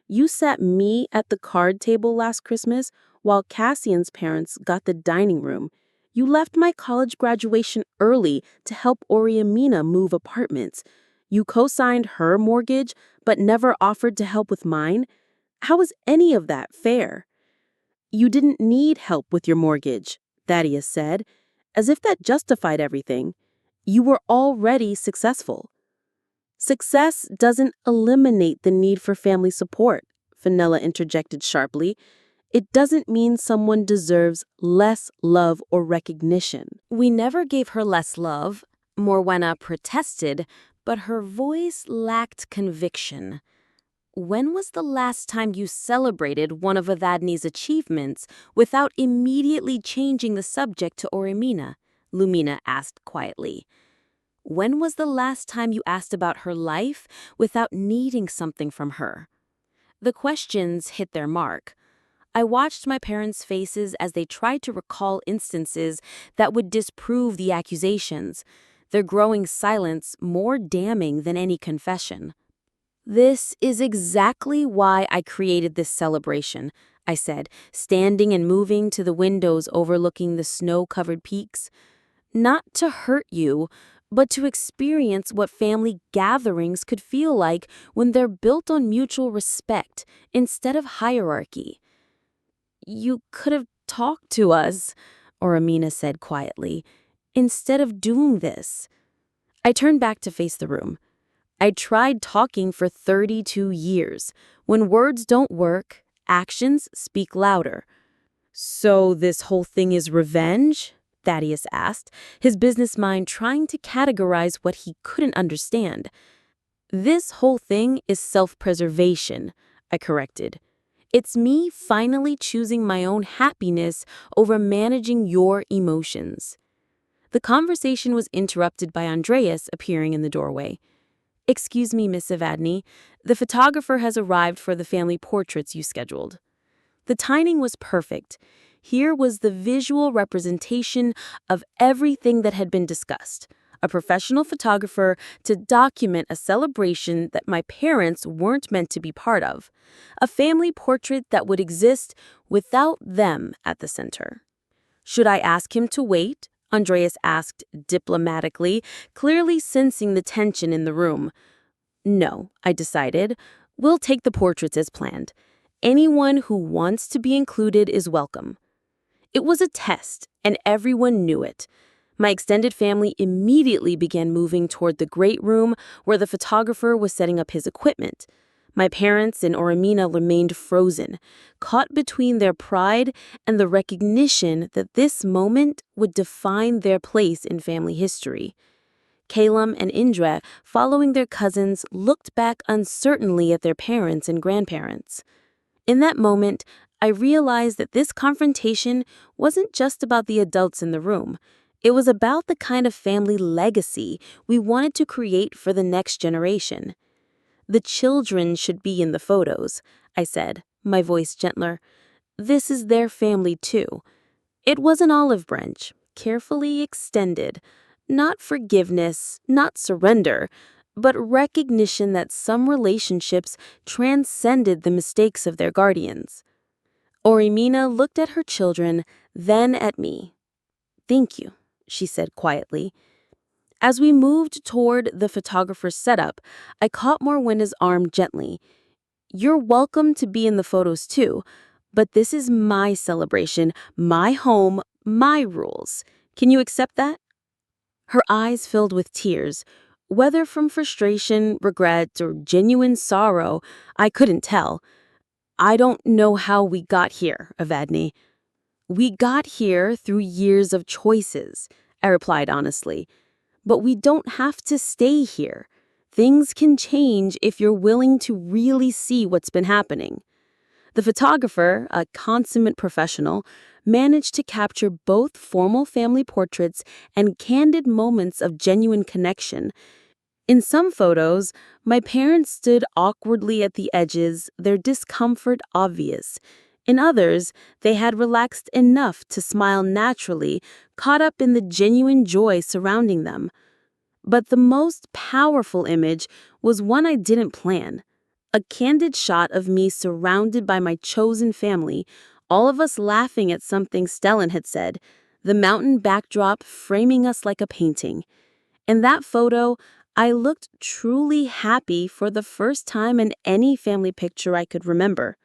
"You sat me at the card table last Christmas while Cassian's parents got the dining room. You left my college graduation early to help Oriamina move apartments. You co-signed her mortgage but never offered to help with mine. How is any of that fair?" "You didn't need help with your mortgage," Thaddeus said, as if that justified everything. "You were already successful." "Success doesn't eliminate the need for family support," Fenella interjected sharply. "It doesn't mean someone deserves less love or recognition." "We never gave her less love," Morwenna protested, but her voice lacked conviction. "When was the last time you celebrated one of Evadne's achievements without immediately changing the subject to Oriamina?" Lumina asked quietly. "When was the last time you asked about her life without needing something from her?" The questions hit their mark. I watched my parents' faces as they tried to recall instances that would disprove the accusations, their growing silence more damning than any confession. "This is exactly why I created this celebration," I said, standing and moving to the windows overlooking the snow-covered peaks. "Not to hurt you, but to experience what family gatherings could feel like when they're built on mutual respect instead of hierarchy. "You could have talked to us," Amina said quietly, "instead of doing this." I turned back to face the room. I tried talking for 32 years. When words don't work, actions speak louder. "So this whole thing is revenge?" Thaddeus asked, his business mind trying to categorize what he couldn't understand. "This whole thing is self-preservation," I corrected. "It's me finally choosing my own happiness over managing your emotions." The conversation was interrupted by Andreas appearing in the doorway. "Excuse me, Miss Evadny. The photographer has arrived for the family portraits you scheduled." The timing was perfect. Here was the visual representation of everything that had been discussed. A professional photographer to document a celebration that my parents weren't meant to be part of. A family portrait that would exist without them at the center. "Should I ask him to wait?" Andreas asked diplomatically, clearly sensing the tension in the room. "No," I decided. "We'll take the portraits as planned. Anyone who wants to be included is welcome." It was a test, and everyone knew it. My extended family immediately began moving toward the great room where the photographer was setting up his equipment. My parents and Oromina remained frozen, caught between their pride and the recognition that this moment would define their place in family history. Calum and Indra, following their cousins, looked back uncertainly at their parents and grandparents. In that moment, I realized that this confrontation wasn't just about the adults in the room. It was about the kind of family legacy we wanted to create for the next generation. "The children should be in the photos," I said, my voice gentler. "This is their family too." It was an olive branch, carefully extended. Not forgiveness, not surrender, but recognition that some relationships transcended the mistakes of their guardians. Oromina looked at her children, then at me. "Thank you," she said quietly. As we moved toward the photographer's setup, I caught Morwenna's arm gently. "You're welcome to be in the photos too, but this is my celebration, my home, my rules. Can you accept that?" Her eyes filled with tears. Whether from frustration, regret, or genuine sorrow, I couldn't tell. "I don't know how we got here, Evadny." "We got here through years of choices," I replied honestly. "But we don't have to stay here. Things can change if you're willing to really see what's been happening." The photographer, a consummate professional, managed to capture both formal family portraits and candid moments of genuine connection. In some photos, my parents stood awkwardly at the edges, their discomfort obvious. In others, they had relaxed enough to smile naturally, caught up in the genuine joy surrounding them. But the most powerful image was one I didn't plan. A candid shot of me surrounded by my chosen family, all of us laughing at something Stellan had said, the mountain backdrop framing us like a painting. In that photo, I looked truly happy for the first time in any family picture I could remember.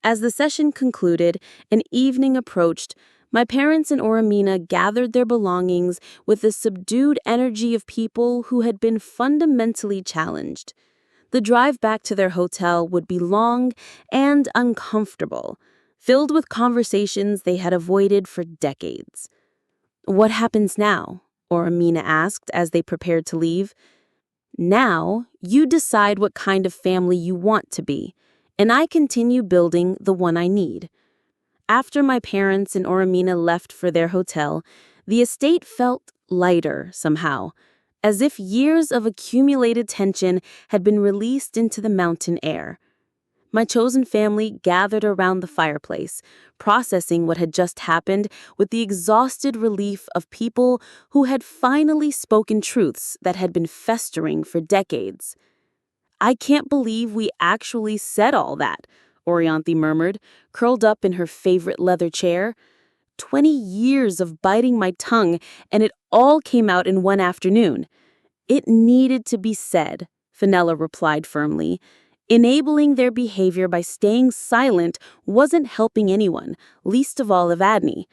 As the session concluded and evening approached, my parents and Oromina gathered their belongings with the subdued energy of people who had been fundamentally challenged. The drive back to their hotel would be long and uncomfortable, filled with conversations they had avoided for decades. "What happens now?" Oromina asked as they prepared to leave. "Now, you decide what kind of family you want to be, and I continue building the one I need." After my parents and Oromina left for their hotel, the estate felt lighter somehow, as if years of accumulated tension had been released into the mountain air. My chosen family gathered around the fireplace, processing what had just happened with the exhausted relief of people who had finally spoken truths that had been festering for decades. "I can't believe we actually said all that," Orianthe murmured, curled up in her favorite leather chair. 20 years of biting my tongue, and it all came out in one afternoon. It needed to be said, Fenella replied firmly. Enabling their behavior by staying silent wasn't helping anyone, least of all Evadne.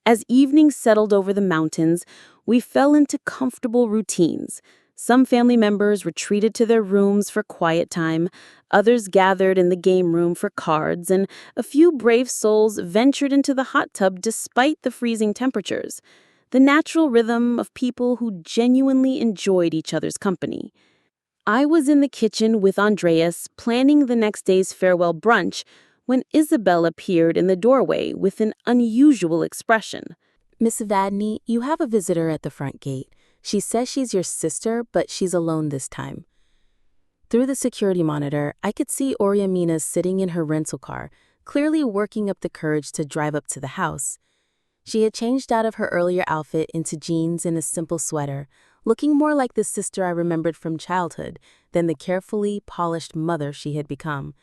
As evening settled over the mountains, we fell into comfortable routines. Some family members retreated to their rooms for quiet time, others gathered in the game room for cards, and a few brave souls ventured into the hot tub despite the freezing temperatures. The natural rhythm of people who genuinely enjoyed each other's company. I was in the kitchen with Andreas, planning the next day's farewell brunch, when Isabel appeared in the doorway with an unusual expression. Miss Vadney, you have a visitor at the front gate. She says she's your sister, but she's alone this time. Through the security monitor, I could see Oriamina sitting in her rental car, clearly working up the courage to drive up to the house. She had changed out of her earlier outfit into jeans and a simple sweater, looking more like the sister I remembered from childhood than the carefully polished mother she had become.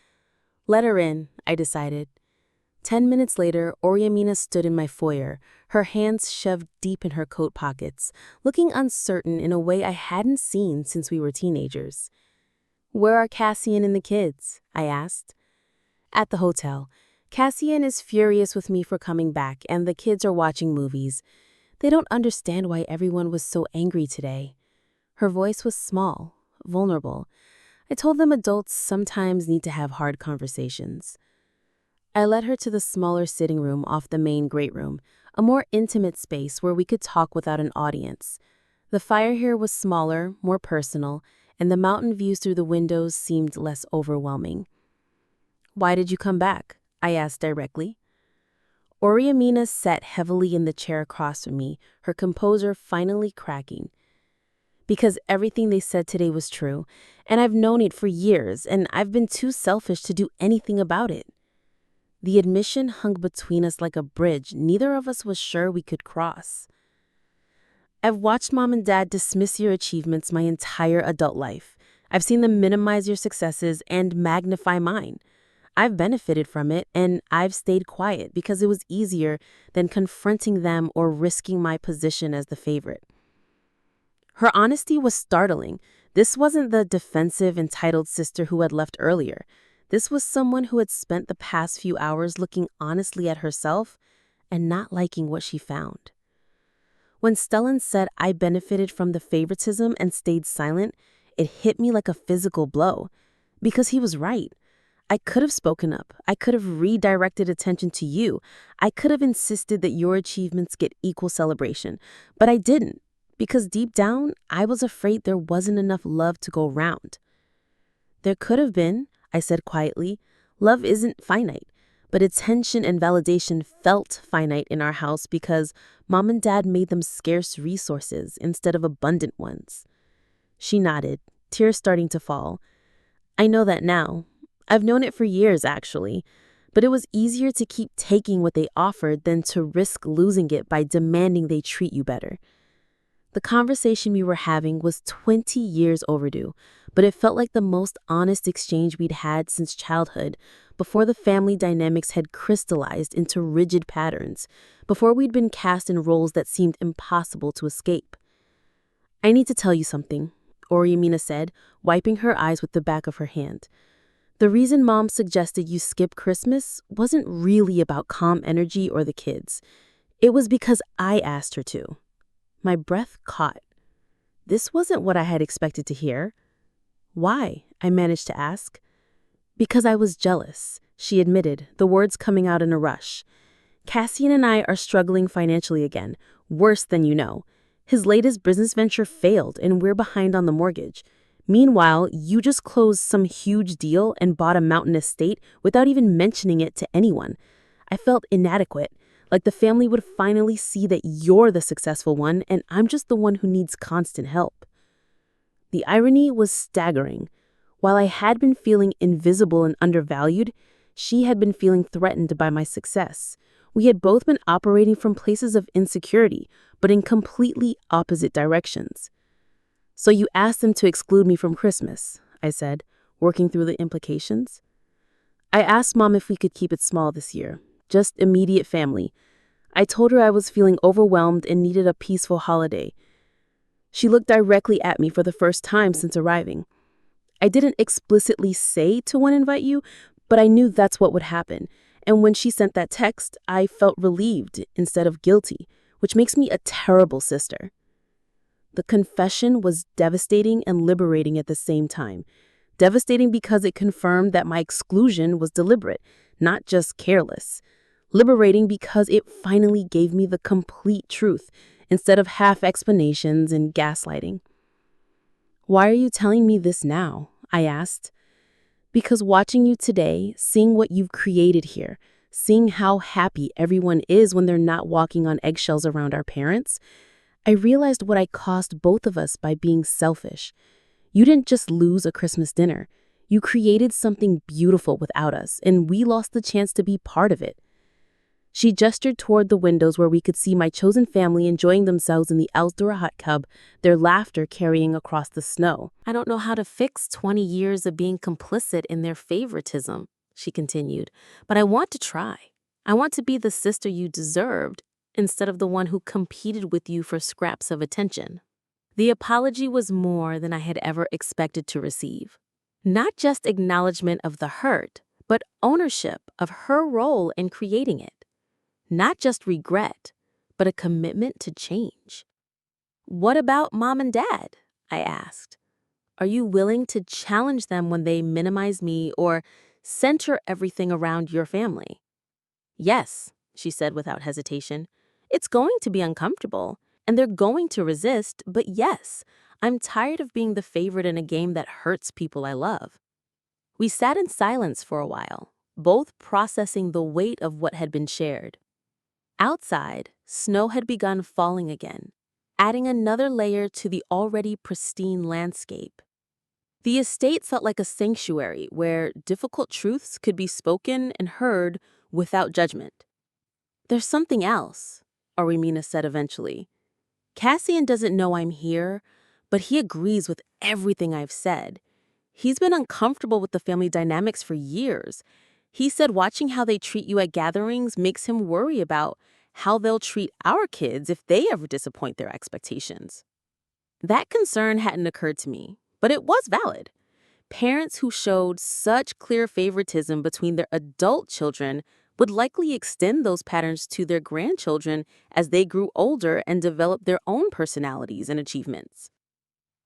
Let her in, I decided. 10 minutes later, Oriamina stood in my foyer, her hands shoved deep in her coat pockets, looking uncertain in a way I hadn't seen since we were teenagers. "Where are Cassian and the kids?" I asked. "At the hotel. Cassian is furious with me for coming back, and the kids are watching movies. They don't understand why everyone was so angry today." Her voice was small, vulnerable. I told them adults sometimes need to have hard conversations. I led her to the smaller sitting room off the main great room, a more intimate space where we could talk without an audience. The fire here was smaller, more personal, and the mountain views through the windows seemed less overwhelming. "Why did you come back?" I asked directly. Oriamina sat heavily in the chair across from me, her composure finally cracking. "Because everything they said today was true, and I've known it for years, and I've been too selfish to do anything about it." The admission hung between us like a bridge neither of us was sure we could cross. "I've watched Mom and Dad dismiss your achievements my entire adult life. I've seen them minimize your successes and magnify mine. I've benefited from it, and I've stayed quiet because it was easier than confronting them or risking my position as the favorite." Her honesty was startling. This wasn't the defensive, entitled sister who had left earlier. This was someone who had spent the past few hours looking honestly at herself and not liking what she found. When Stellan said I benefited from the favoritism and stayed silent, it hit me like a physical blow. Because he was right. I could have spoken up. I could have redirected attention to you. I could have insisted that your achievements get equal celebration. But I didn't. Because deep down, I was afraid there wasn't enough love to go round. "There could have been," I said quietly. "Love isn't finite, but attention and validation felt finite in our house because Mom and Dad made them scarce resources instead of abundant ones." She nodded, tears starting to fall. "I know that now. I've known it for years, actually, but it was easier to keep taking what they offered than to risk losing it by demanding they treat you better." The conversation we were having was 20 years overdue, but it felt like the most honest exchange we'd had since childhood, before the family dynamics had crystallized into rigid patterns, before we'd been cast in roles that seemed impossible to escape. "I need to tell you something," Oriamina said, wiping her eyes with the back of her hand. "The reason Mom suggested you skip Christmas wasn't really about calm energy or the kids. It was because I asked her to." My breath caught. This wasn't what I had expected to hear. "Why?" I managed to ask. "Because I was jealous," she admitted, the words coming out in a rush. "Cassian and I are struggling financially again, worse than you know. His latest business venture failed and we're behind on the mortgage. Meanwhile, you just closed some huge deal and bought a mountain estate without even mentioning it to anyone. I felt inadequate. Like the family would finally see that you're the successful one and I'm just the one who needs constant help." The irony was staggering. While I had been feeling invisible and undervalued, she had been feeling threatened by my success. We had both been operating from places of insecurity, but in completely opposite directions. "So you asked them to exclude me from Christmas," I said, working through the implications. "I asked Mom if we could keep it small this year. Just immediate family. I told her I was feeling overwhelmed and needed a peaceful holiday. She looked directly at me for the first time since arriving. I didn't explicitly say to one invite you, but I knew that's what would happen. And when she sent that text, I felt relieved instead of guilty, which makes me a terrible sister. The confession was devastating and liberating at the same time. Devastating because it confirmed that my exclusion was deliberate, not just careless. Liberating because it finally gave me the complete truth instead of half explanations and gaslighting. "Why are you telling me this now?" I asked. "Because watching you today, seeing what you've created here, seeing how happy everyone is when they're not walking on eggshells around our parents, I realized what I cost both of us by being selfish. You didn't just lose a Christmas dinner. You created something beautiful without us, and we lost the chance to be part of it." She gestured toward the windows where we could see my chosen family enjoying themselves in the outdoor hot tub, their laughter carrying across the snow. "I don't know how to fix 20 years of being complicit in their favoritism," she continued, "but I want to try. I want to be the sister you deserved instead of the one who competed with you for scraps of attention." The apology was more than I had ever expected to receive. Not just acknowledgement of the hurt, but ownership of her role in creating it. Not just regret, but a commitment to change. "What about mom and dad?" I asked. "Are you willing to challenge them when they minimize me or center everything around your family?" "Yes," she said without hesitation. "It's going to be uncomfortable, and they're going to resist, but yes, I'm tired of being the favorite in a game that hurts people I love." We sat in silence for a while, both processing the weight of what had been shared. Outside, snow had begun falling again, adding another layer to the already pristine landscape. The estate felt like a sanctuary where difficult truths could be spoken and heard without judgment. "There's something else," Aurimina said eventually. "Cassian doesn't know I'm here, but he agrees with everything I've said. He's been uncomfortable with the family dynamics for years. He said watching how they treat you at gatherings makes him worry about how they'll treat our kids if they ever disappoint their expectations." That concern hadn't occurred to me, but it was valid. Parents who showed such clear favoritism between their adult children would likely extend those patterns to their grandchildren as they grew older and developed their own personalities and achievements.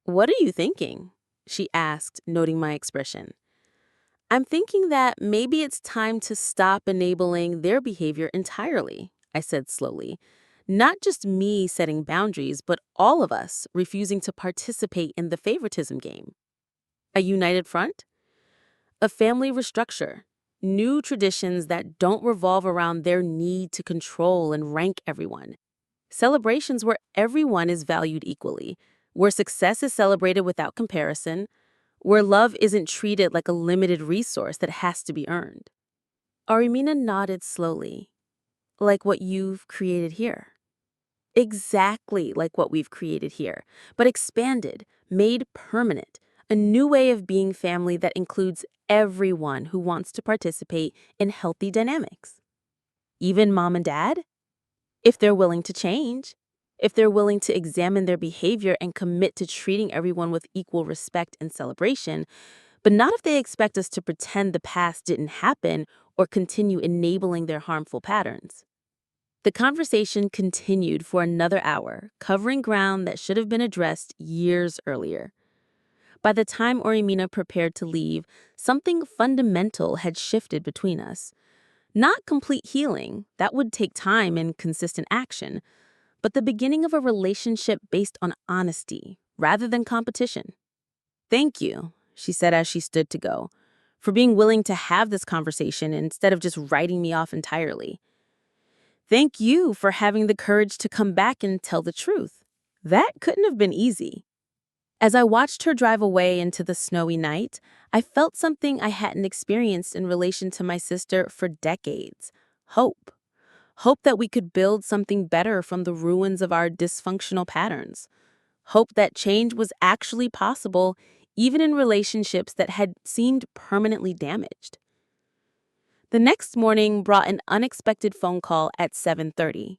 "What are you thinking?" she asked, noting my expression. "I'm thinking that maybe it's time to stop enabling their behavior entirely," I said slowly. "Not just me setting boundaries, but all of us refusing to participate in the favoritism game. A united front? A family restructure. New traditions that don't revolve around their need to control and rank everyone. Celebrations where everyone is valued equally, where success is celebrated without comparison, where love isn't treated like a limited resource that has to be earned." Aurimina nodded slowly. "Like what you've created here." "Exactly like what we've created here, but expanded, made permanent. A new way of being family that includes everyone who wants to participate in healthy dynamics. Even mom and dad? If they're willing to change. If they're willing to examine their behavior and commit to treating everyone with equal respect and celebration, but not if they expect us to pretend the past didn't happen or continue enabling their harmful patterns." The conversation continued for another hour, covering ground that should have been addressed years earlier. By the time Aurimina prepared to leave, something fundamental had shifted between us. Not complete healing, that would take time and consistent action, but the beginning of a relationship based on honesty rather than competition. "Thank you," she said as she stood to go, "for being willing to have this conversation instead of just writing me off entirely. Thank you for having the courage to come back and tell the truth. That couldn't have been easy." As I watched her drive away into the snowy night, I felt something I hadn't experienced in relation to my sister for decades. Hope. Hope that we could build something better from the ruins of our dysfunctional patterns. Hope that change was actually possible, even in relationships that had seemed permanently damaged. The next morning brought an unexpected phone call at 7:30.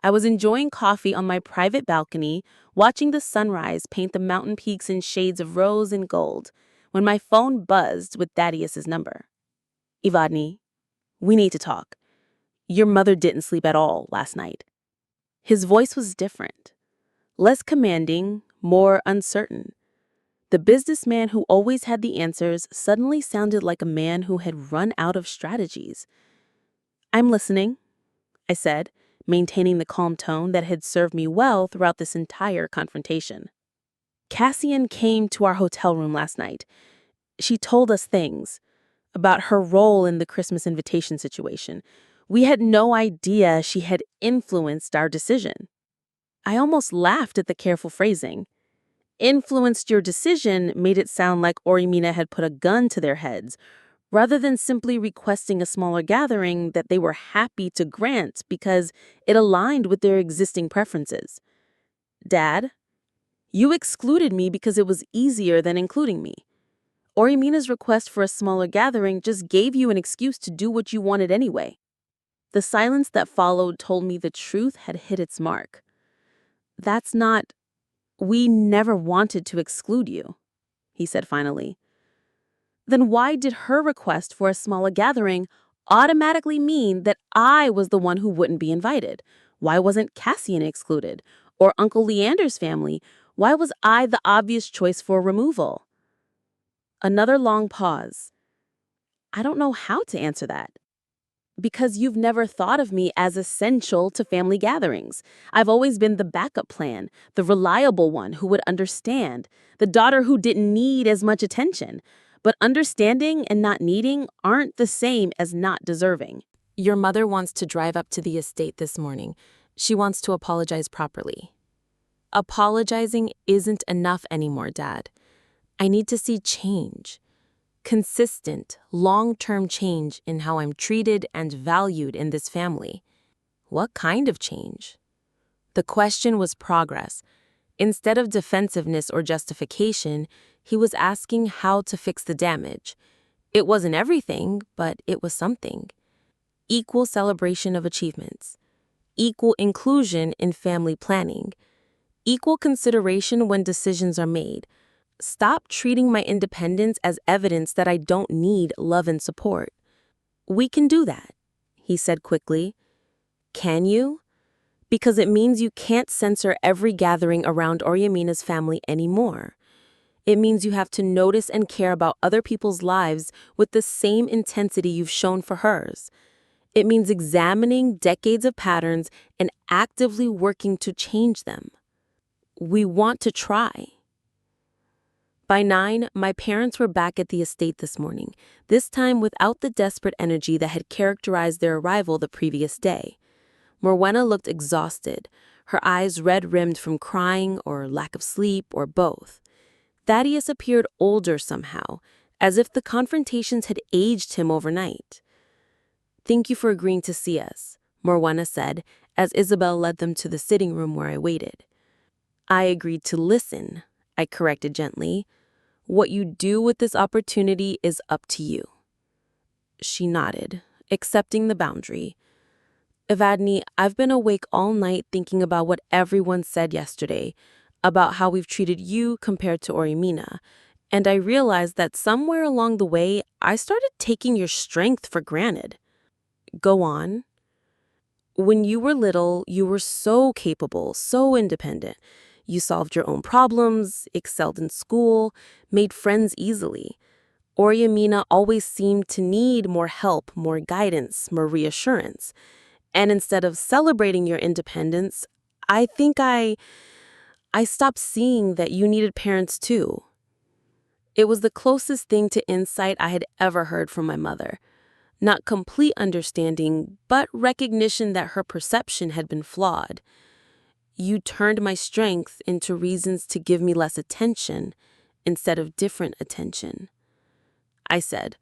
I was enjoying coffee on my private balcony, watching the sunrise paint the mountain peaks in shades of rose and gold, when my phone buzzed with Thaddeus's number. "Evadne, we need to talk. Your mother didn't sleep at all last night." His voice was different, less commanding, more uncertain. The businessman who always had the answers suddenly sounded like a man who had run out of strategies. "I'm listening," I said, maintaining the calm tone that had served me well throughout this entire confrontation. "Cassian came to our hotel room last night. She told us things about her role in the Christmas invitation situation. We had no idea she had influenced our decision." I almost laughed at the careful phrasing. "Influenced your decision" made it sound like Orimina had put a gun to their heads, rather than simply requesting a smaller gathering that they were happy to grant because it aligned with their existing preferences. "Dad, you excluded me because it was easier than including me. Orimina's request for a smaller gathering just gave you an excuse to do what you wanted anyway." The silence that followed told me the truth had hit its mark. "That's not... We never wanted to exclude you," he said finally. "Then why did her request for a smaller gathering automatically mean that I was the one who wouldn't be invited? Why wasn't Cassian excluded? Or Uncle Leander's family? Why was I the obvious choice for removal?" Another long pause. "I don't know how to answer that. Because you've never thought of me as essential to family gatherings. I've always been the backup plan, the reliable one who would understand, the daughter who didn't need as much attention. But understanding and not needing aren't the same as not deserving." Your mother wants to drive up to the estate this morning. She wants to apologize properly. Apologizing isn't enough anymore, Dad. I need to see change. Consistent, long-term change in how I'm treated and valued in this family. What kind of change? The question was progress. Instead of defensiveness or justification, he was asking how to fix the damage. It wasn't everything, but it was something. Equal celebration of achievements. Equal inclusion in family planning. Equal consideration when decisions are made. Stop treating my independence as evidence that I don't need love and support. "We can do that," he said quickly. "Can you? Because it means you can't censor every gathering around Oryamina's family anymore. It means you have to notice and care about other people's lives with the same intensity you've shown for hers. It means examining decades of patterns and actively working to change them. We want to try." By 9, my parents were back at the estate this morning, this time without the desperate energy that had characterized their arrival the previous day. Morwenna looked exhausted, her eyes red-rimmed from crying or lack of sleep or both. Thaddeus appeared older somehow, as if the confrontations had aged him overnight. "Thank you for agreeing to see us," Morwenna said, as Isabel led them to the sitting room where I waited. "I agreed to listen," I corrected gently. "What you do with this opportunity is up to you." She nodded, accepting the boundary. "Evadne, I've been awake all night thinking about what everyone said yesterday, about how we've treated you compared to Orimina, and I realized that somewhere along the way, I started taking your strength for granted." "Go on." "When you were little, you were so capable, so independent. You solved your own problems, excelled in school, made friends easily. Oryamina always seemed to need more help, more guidance, more reassurance. And instead of celebrating your independence, I think I stopped seeing that you needed parents too." It was the closest thing to insight I had ever heard from my mother. Not complete understanding, but recognition that her perception had been flawed. "You turned my strength into reasons to give me less attention instead of different attention." I said,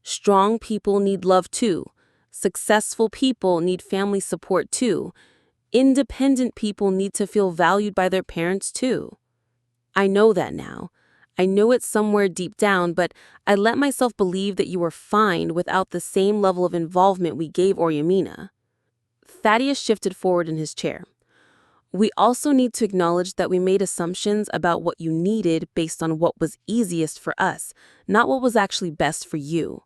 "Strong people need love too. Successful people need family support too. Independent people need to feel valued by their parents too. I know that now. I know it somewhere deep down, but I let myself believe that you were fine without the same level of involvement we gave Oryamina." Thaddeus shifted forward in his chair. "We also need to acknowledge that we made assumptions about what you needed based on what was easiest for us, not what was actually best for you.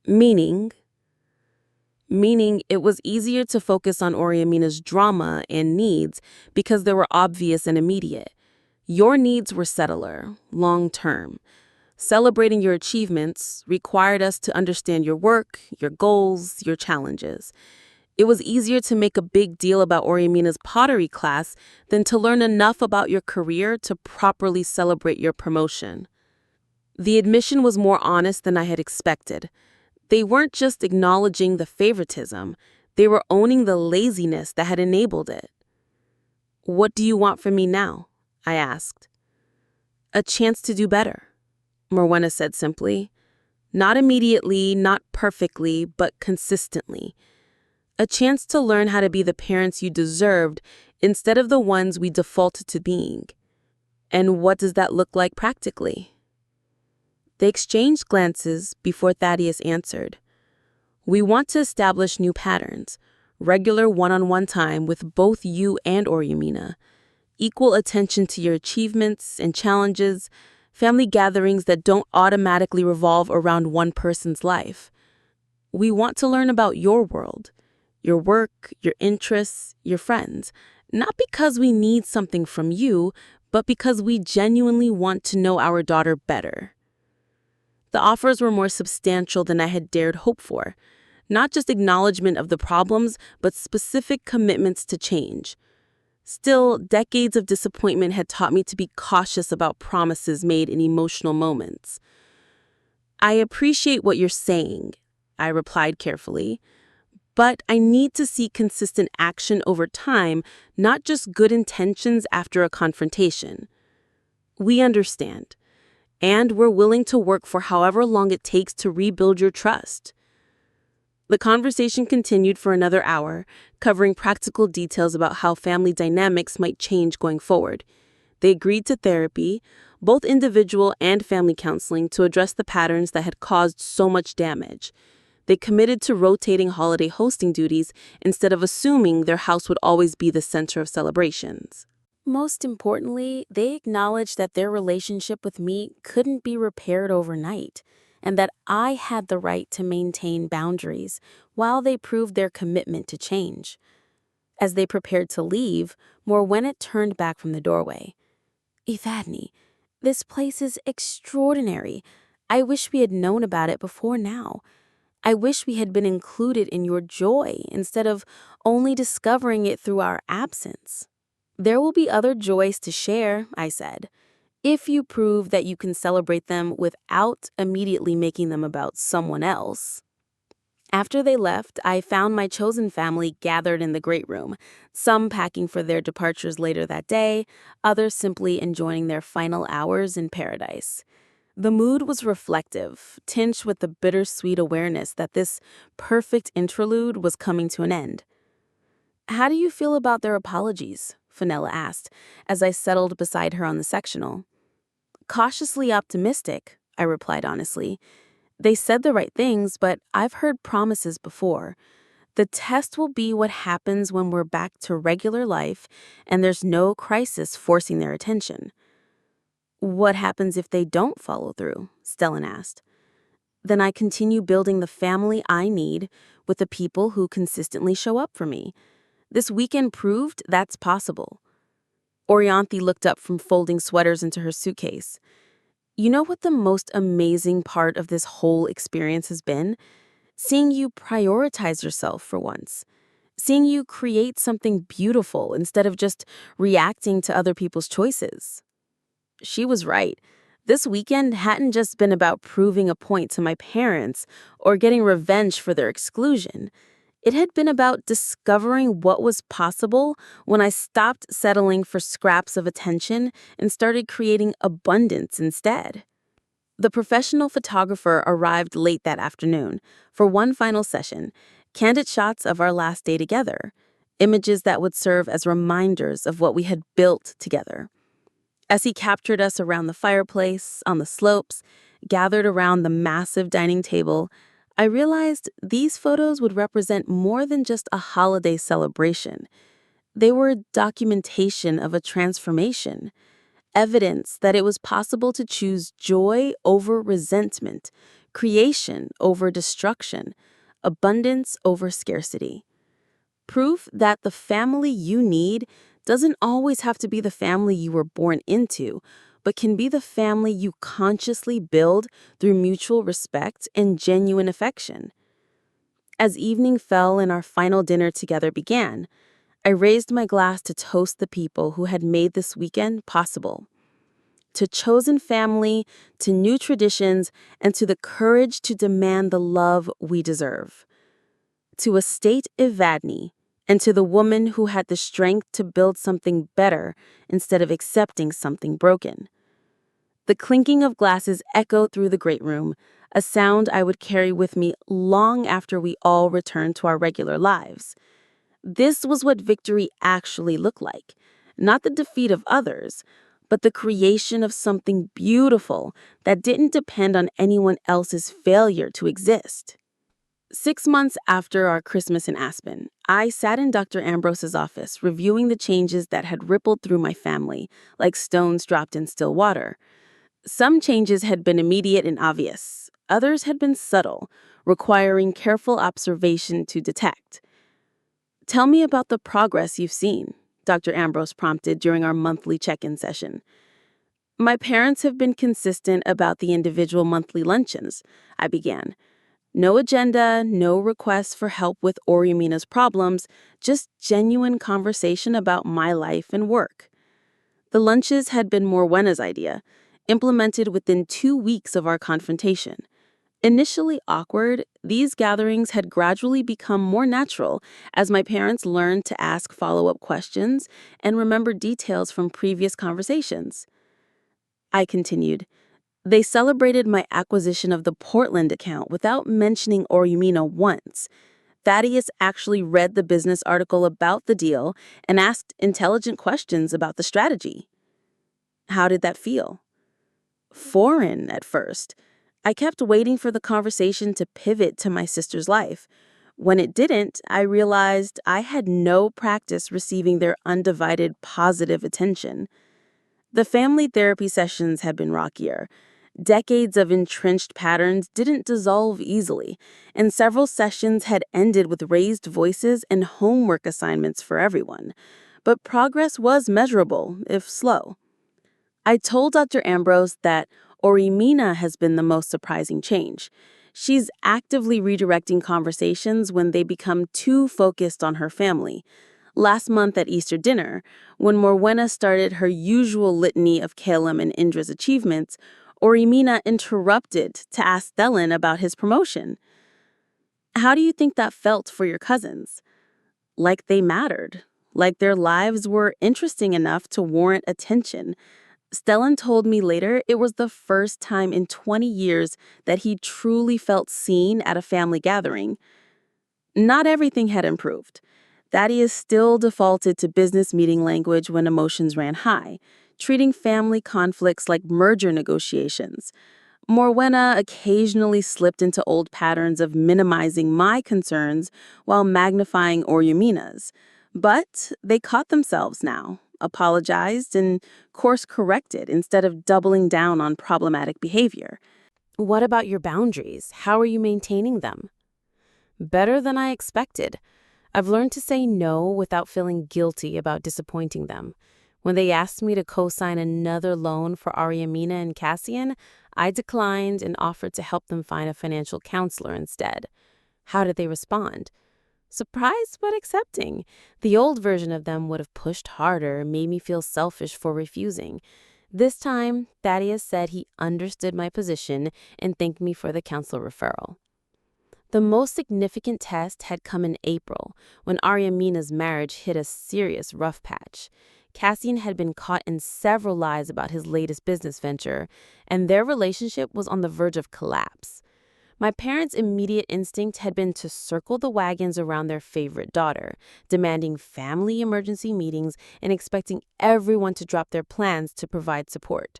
Meaning, it was easier to focus on Oryamina's drama and needs because they were obvious and immediate. Your needs were settler, long-term. Celebrating your achievements required us to understand your work, your goals, your challenges. It was easier to make a big deal about Oryamina's pottery class than to learn enough about your career to properly celebrate your promotion." The admission was more honest than I had expected. They weren't just acknowledging the favoritism, they were owning the laziness that had enabled it. "What do you want from me now?" I asked. "A chance to do better," Morwenna said simply. "Not immediately, not perfectly, but consistently. A chance to learn how to be the parents you deserved instead of the ones we defaulted to being." "And what does that look like practically?" They exchanged glances before Thaddeus answered. "We want to establish new patterns, regular one-on-one time with both you and Oryamina, equal attention to your achievements and challenges, family gatherings that don't automatically revolve around one person's life. We want to learn about your world, your work, your interests, your friends, not because we need something from you, but because we genuinely want to know our daughter better." The offers were more substantial than I had dared hope for. Not just acknowledgement of the problems, but specific commitments to change. Still, decades of disappointment had taught me to be cautious about promises made in emotional moments. "I appreciate what you're saying," I replied carefully, "but I need to see consistent action over time, not just good intentions after a confrontation." "We understand. And we're willing to work for however long it takes to rebuild your trust." The conversation continued for another hour, covering practical details about how family dynamics might change going forward. They agreed to therapy, both individual and family counseling, to address the patterns that had caused so much damage. They committed to rotating holiday hosting duties instead of assuming their house would always be the center of celebrations. Most importantly, they acknowledged that their relationship with me couldn't be repaired overnight, and that I had the right to maintain boundaries while they proved their commitment to change. As they prepared to leave, Morwenna turned back from the doorway. "Evadne, this place is extraordinary. I wish we had known about it before now. I wish we had been included in your joy instead of only discovering it through our absence." "There will be other joys to share," I said, "if you prove that you can celebrate them without immediately making them about someone else." After they left, I found my chosen family gathered in the great room, some packing for their departures later that day, others simply enjoying their final hours in paradise. The mood was reflective, tinged with the bittersweet awareness that this perfect interlude was coming to an end. "How do you feel about their apologies?" Fenella asked, as I settled beside her on the sectional. "Cautiously optimistic," I replied honestly. "They said the right things, but I've heard promises before. The test will be what happens when we're back to regular life and there's no crisis forcing their attention." "What happens if they don't follow through?" Stellan asked. "Then I continue building the family I need with the people who consistently show up for me. This weekend proved that's possible." Orianthi looked up from folding sweaters into her suitcase. "You know what the most amazing part of this whole experience has been? Seeing you prioritize yourself for once. Seeing you create something beautiful instead of just reacting to other people's choices." She was right. This weekend hadn't just been about proving a point to my parents or getting revenge for their exclusion. It had been about discovering what was possible when I stopped settling for scraps of attention and started creating abundance instead. The professional photographer arrived late that afternoon for one final session, candid shots of our last day together, images that would serve as reminders of what we had built together. As he captured us around the fireplace, on the slopes, gathered around the massive dining table, I realized these photos would represent more than just a holiday celebration. They were documentation of a transformation, evidence that it was possible to choose joy over resentment, creation over destruction, abundance over scarcity. Proof that the family you need doesn't always have to be the family you were born into, but can be the family you consciously build through mutual respect and genuine affection. As evening fell and our final dinner together began, I raised my glass to toast the people who had made this weekend possible. To chosen family, to new traditions, and to the courage to demand the love we deserve. To Estate Evadne, and to the woman who had the strength to build something better instead of accepting something broken. The clinking of glasses echoed through the great room, a sound I would carry with me long after we all returned to our regular lives. This was what victory actually looked like, not the defeat of others, but the creation of something beautiful that didn't depend on anyone else's failure to exist. 6 months after our Christmas in Aspen, I sat in Dr. Ambrose's office reviewing the changes that had rippled through my family, like stones dropped in still water. Some changes had been immediate and obvious. Others had been subtle, requiring careful observation to detect. "Tell me about the progress you've seen," Dr. Ambrose prompted during our monthly check-in session. "My parents have been consistent about the individual monthly luncheons," I began. No agenda, no requests for help with Orimina's problems, just genuine conversation about my life and work. The lunches had been Morwenna's idea, implemented within 2 weeks of our confrontation. Initially awkward, these gatherings had gradually become more natural as my parents learned to ask follow-up questions and remember details from previous conversations. I continued. They celebrated my acquisition of the Portland account without mentioning Orumina once. Thaddeus actually read the business article about the deal and asked intelligent questions about the strategy. How did that feel? Foreign at first. I kept waiting for the conversation to pivot to my sister's life. When it didn't, I realized I had no practice receiving their undivided positive attention. The family therapy sessions had been rockier. Decades of entrenched patterns didn't dissolve easily, and several sessions had ended with raised voices and homework assignments for everyone. But progress was measurable, if slow. I told Dr. Ambrose that Orumina has been the most surprising change. She's actively redirecting conversations when they become too focused on her family. Last month at Easter dinner, when Morwenna started her usual litany of Caleb and Indra's achievements, Orumina interrupted to ask Stellan about his promotion. "How do you think that felt for your cousins?" Like they mattered, like their lives were interesting enough to warrant attention. Stellan told me later it was the first time in 20 years that he truly felt seen at a family gathering. Not everything had improved. Thaddeus still defaulted to business meeting language when emotions ran high, treating family conflicts like merger negotiations. Morwenna occasionally slipped into old patterns of minimizing my concerns while magnifying Orumina's. But they caught themselves now, apologized, and course-corrected instead of doubling down on problematic behavior. What about your boundaries? How are you maintaining them? Better than I expected. I've learned to say no without feeling guilty about disappointing them. When they asked me to co-sign another loan for Ariamina and Cassian, I declined and offered to help them find a financial counselor instead. How did they respond? Surprised but accepting. The old version of them would have pushed harder, made me feel selfish for refusing. This time, Thaddeus said he understood my position and thanked me for the counselor referral. The most significant test had come in April, when Ariamina's marriage hit a serious rough patch. Cassian had been caught in several lies about his latest business venture, and their relationship was on the verge of collapse. My parents' immediate instinct had been to circle the wagons around their favorite daughter, demanding family emergency meetings and expecting everyone to drop their plans to provide support.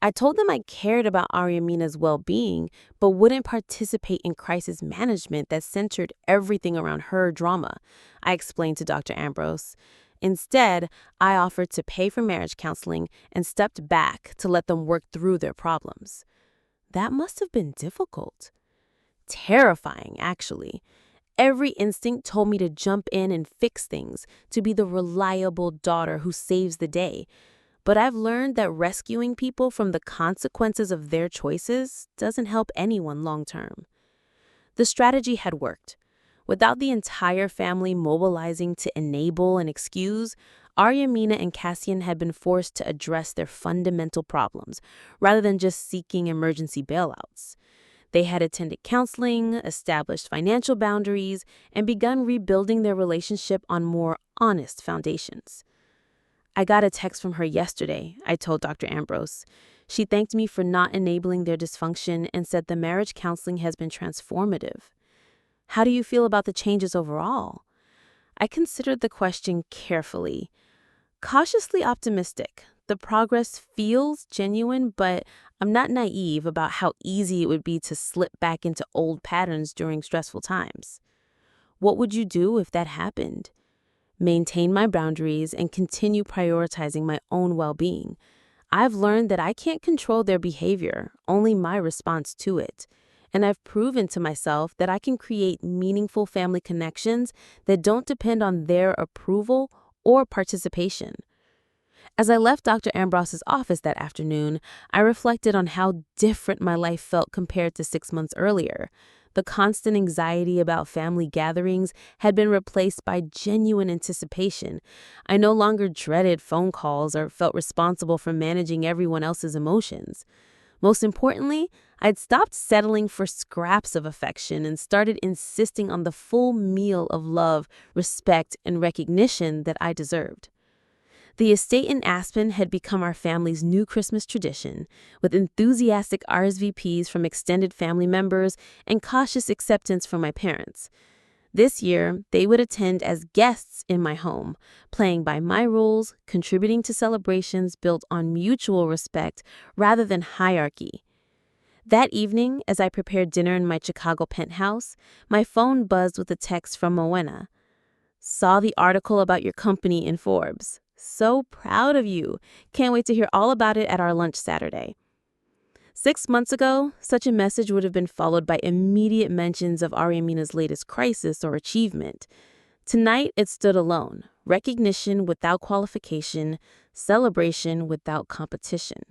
I told them I cared about Ariamina's well-being, but wouldn't participate in crisis management that centered everything around her drama, I explained to Dr. Ambrose. Instead, I offered to pay for marriage counseling and stepped back to let them work through their problems. That must have been difficult. Terrifying, actually. Every instinct told me to jump in and fix things, to be the reliable daughter who saves the day. But I've learned that rescuing people from the consequences of their choices doesn't help anyone long term. The strategy had worked. Without the entire family mobilizing to enable and excuse, Aryamina and Cassian had been forced to address their fundamental problems, rather than just seeking emergency bailouts. They had attended counseling, established financial boundaries, and begun rebuilding their relationship on more honest foundations. I got a text from her yesterday, I told Dr. Ambrose. She thanked me for not enabling their dysfunction and said the marriage counseling has been transformative. How do you feel about the changes overall? I considered the question carefully. Cautiously optimistic. The progress feels genuine, but I'm not naive about how easy it would be to slip back into old patterns during stressful times. What would you do if that happened? Maintain my boundaries and continue prioritizing my own well-being. I've learned that I can't control their behavior, only my response to it. And I've proven to myself that I can create meaningful family connections that don't depend on their approval or participation. As I left Dr. Ambrose's office that afternoon, I reflected on how different my life felt compared to 6 months earlier. The constant anxiety about family gatherings had been replaced by genuine anticipation. I no longer dreaded phone calls or felt responsible for managing everyone else's emotions. Most importantly, I'd stopped settling for scraps of affection and started insisting on the full meal of love, respect, and recognition that I deserved. The estate in Aspen had become our family's new Christmas tradition, with enthusiastic RSVPs from extended family members and cautious acceptance from my parents. This year, they would attend as guests in my home, playing by my rules, contributing to celebrations built on mutual respect rather than hierarchy. That evening, as I prepared dinner in my Chicago penthouse, my phone buzzed with a text from Moena. Saw the article about your company in Forbes. So proud of you. Can't wait to hear all about it at our lunch Saturday. 6 months ago, such a message would have been followed by immediate mentions of Ariamina's latest crisis or achievement. Tonight, it stood alone. Recognition without qualification, celebration without competition.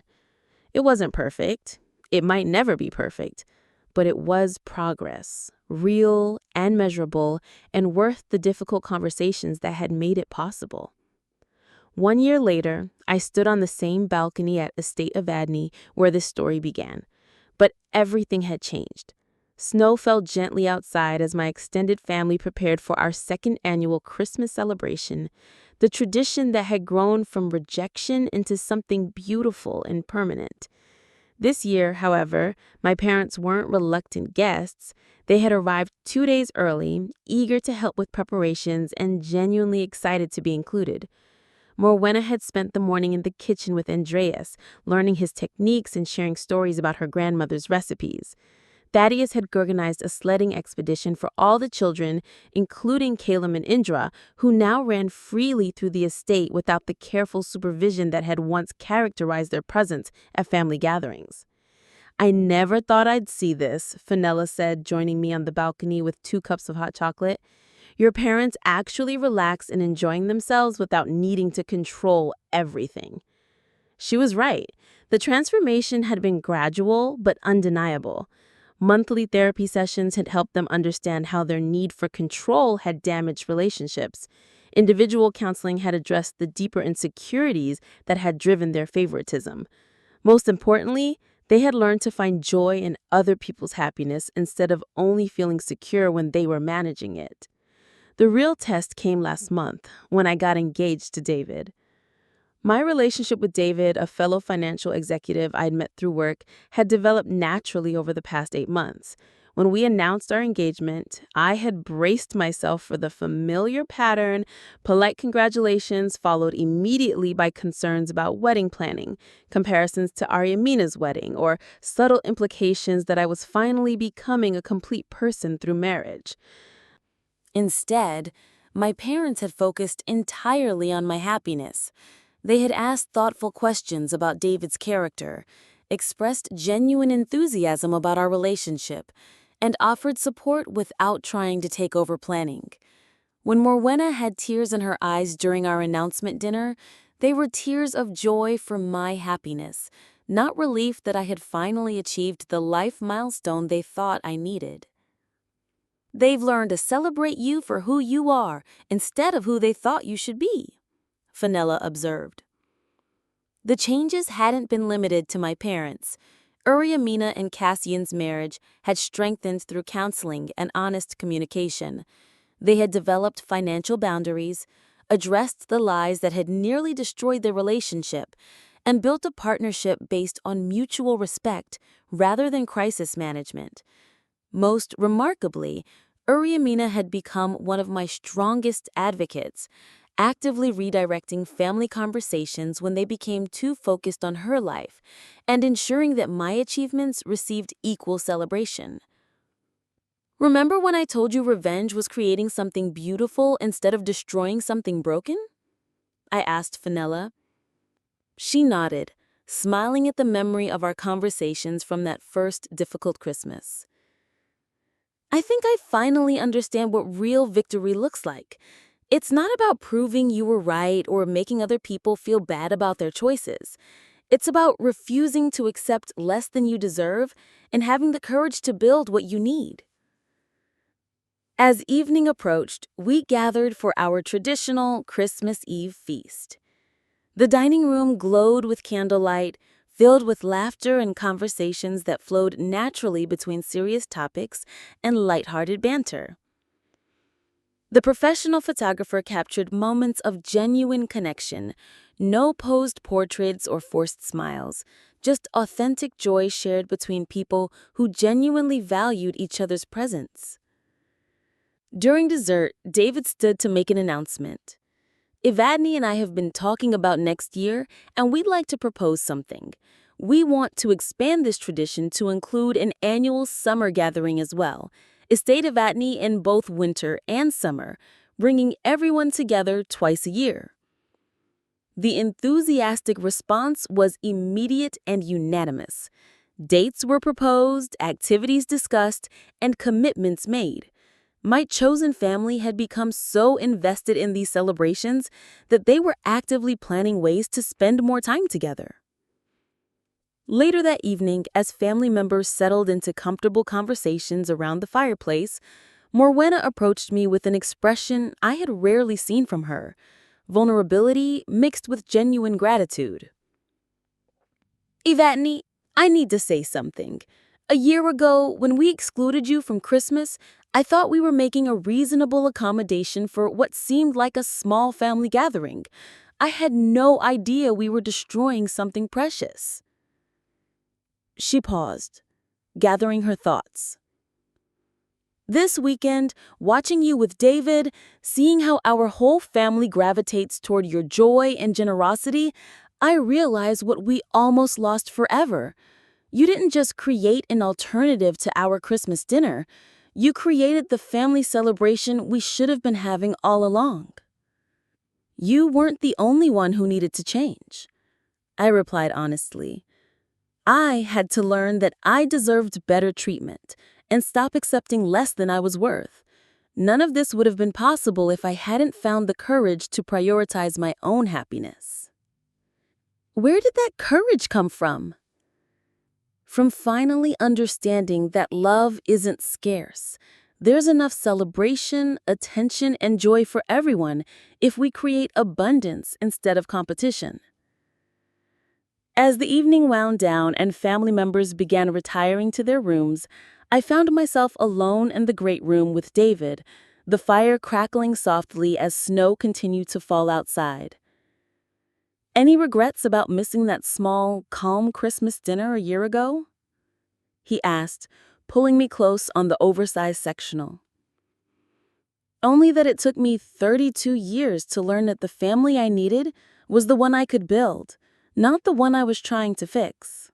It wasn't perfect. It might never be perfect. But it was progress, real and measurable, and worth the difficult conversations that had made it possible. 1 year later, I stood on the same balcony at Estate of Adney where this story began. But everything had changed. Snow fell gently outside as my extended family prepared for our second annual Christmas celebration, the tradition that had grown from rejection into something beautiful and permanent. This year, however, my parents weren't reluctant guests. They had arrived 2 days early, eager to help with preparations and genuinely excited to be included. Morwenna had spent the morning in the kitchen with Andreas, learning his techniques and sharing stories about her grandmother's recipes. Thaddeus had organized a sledding expedition for all the children, including Caleb and Indra, who now ran freely through the estate without the careful supervision that had once characterized their presence at family gatherings. I never thought I'd see this, Fenella said, joining me on the balcony with 2 cups of hot chocolate. Your parents actually relax and enjoying themselves without needing to control everything. She was right. The transformation had been gradual but undeniable. Monthly therapy sessions had helped them understand how their need for control had damaged relationships. Individual counseling had addressed the deeper insecurities that had driven their favoritism. Most importantly, they had learned to find joy in other people's happiness instead of only feeling secure when they were managing it. The real test came last month when I got engaged to David. My relationship with David, a fellow financial executive I'd met through work, had developed naturally over the past 8 months. When we announced our engagement, I had braced myself for the familiar pattern. Polite congratulations followed immediately by concerns about wedding planning, comparisons to Ariamina's wedding, or subtle implications that I was finally becoming a complete person through marriage. Instead, my parents had focused entirely on my happiness. They had asked thoughtful questions about David's character, expressed genuine enthusiasm about our relationship, and offered support without trying to take over planning. When Morwenna had tears in her eyes during our announcement dinner, they were tears of joy for my happiness, not relief that I had finally achieved the life milestone they thought I needed. They've learned to celebrate you for who you are instead of who they thought you should be, Fenella observed. The changes hadn't been limited to my parents. Uriamina and Cassian's marriage had strengthened through counseling and honest communication. They had developed financial boundaries, addressed the lies that had nearly destroyed their relationship, and built a partnership based on mutual respect rather than crisis management. Most remarkably, Uriamina had become one of my strongest advocates, actively redirecting family conversations when they became too focused on her life, and ensuring that my achievements received equal celebration. Remember when I told you revenge was creating something beautiful instead of destroying something broken? I asked Fenella. She nodded, smiling at the memory of our conversations from that first difficult Christmas. I think I finally understand what real victory looks like. It's not about proving you were right or making other people feel bad about their choices. It's about refusing to accept less than you deserve and having the courage to build what you need. As evening approached, we gathered for our traditional Christmas Eve feast. The dining room glowed with candlelight, filled with laughter and conversations that flowed naturally between serious topics and lighthearted banter. The professional photographer captured moments of genuine connection, no posed portraits or forced smiles, just authentic joy shared between people who genuinely valued each other's presence. During dessert, David stood to make an announcement. Evadne and I have been talking about next year, and we'd like to propose something. We want to expand this tradition to include an annual summer gathering as well. Estate Evadne in both winter and summer, bringing everyone together twice a year. The enthusiastic response was immediate and unanimous. Dates were proposed, activities discussed, and commitments made. My chosen family had become so invested in these celebrations that they were actively planning ways to spend more time together. Later that evening, as family members settled into comfortable conversations around the fireplace, Morwenna approached me with an expression I had rarely seen from her, vulnerability mixed with genuine gratitude. Evadne, I need to say something. A year ago, when we excluded you from Christmas, I thought we were making a reasonable accommodation for what seemed like a small family gathering. I had no idea we were destroying something precious. She paused, gathering her thoughts. This weekend, watching you with David, seeing how our whole family gravitates toward your joy and generosity, I realized what we almost lost forever. You didn't just create an alternative to our Christmas dinner. You created the family celebration we should have been having all along. You weren't the only one who needed to change, I replied honestly. I had to learn that I deserved better treatment and stop accepting less than I was worth. None of this would have been possible if I hadn't found the courage to prioritize my own happiness. Where did that courage come from? From finally understanding that love isn't scarce. There's enough celebration, attention, and joy for everyone if we create abundance instead of competition. As the evening wound down and family members began retiring to their rooms, I found myself alone in the great room with David, the fire crackling softly as snow continued to fall outside. Any regrets about missing that small, calm Christmas dinner a year ago? He asked, pulling me close on the oversized sectional. Only that it took me 32 years to learn that the family I needed was the one I could build, not the one I was trying to fix.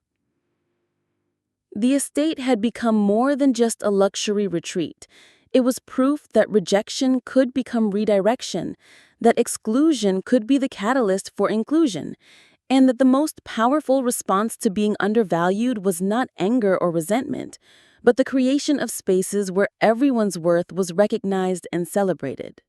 The estate had become more than just a luxury retreat. It was proof that rejection could become redirection, that exclusion could be the catalyst for inclusion, and that the most powerful response to being undervalued was not anger or resentment, but the creation of spaces where everyone's worth was recognized and celebrated.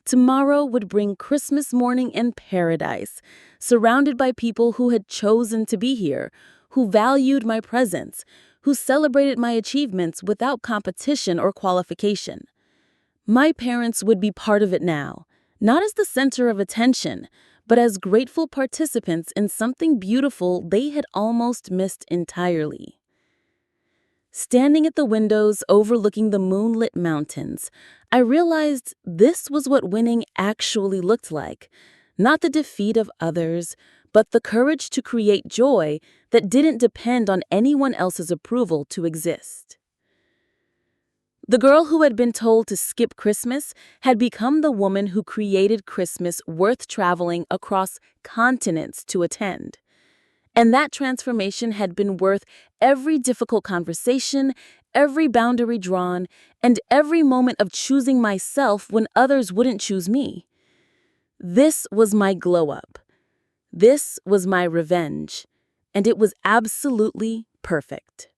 Tomorrow would bring Christmas morning in paradise, surrounded by people who had chosen to be here, who valued my presence, who celebrated my achievements without competition or qualification. My parents would be part of it now, not as the center of attention, but as grateful participants in something beautiful they had almost missed entirely. Standing at the windows overlooking the moonlit mountains, I realized this was what winning actually looked like. Not the defeat of others, but the courage to create joy that didn't depend on anyone else's approval to exist. The girl who had been told to skip Christmas had become the woman who created Christmas worth traveling across continents to attend. And that transformation had been worth every difficult conversation, every boundary drawn, and every moment of choosing myself when others wouldn't choose me. This was my glow-up. This was my revenge. And it was absolutely perfect.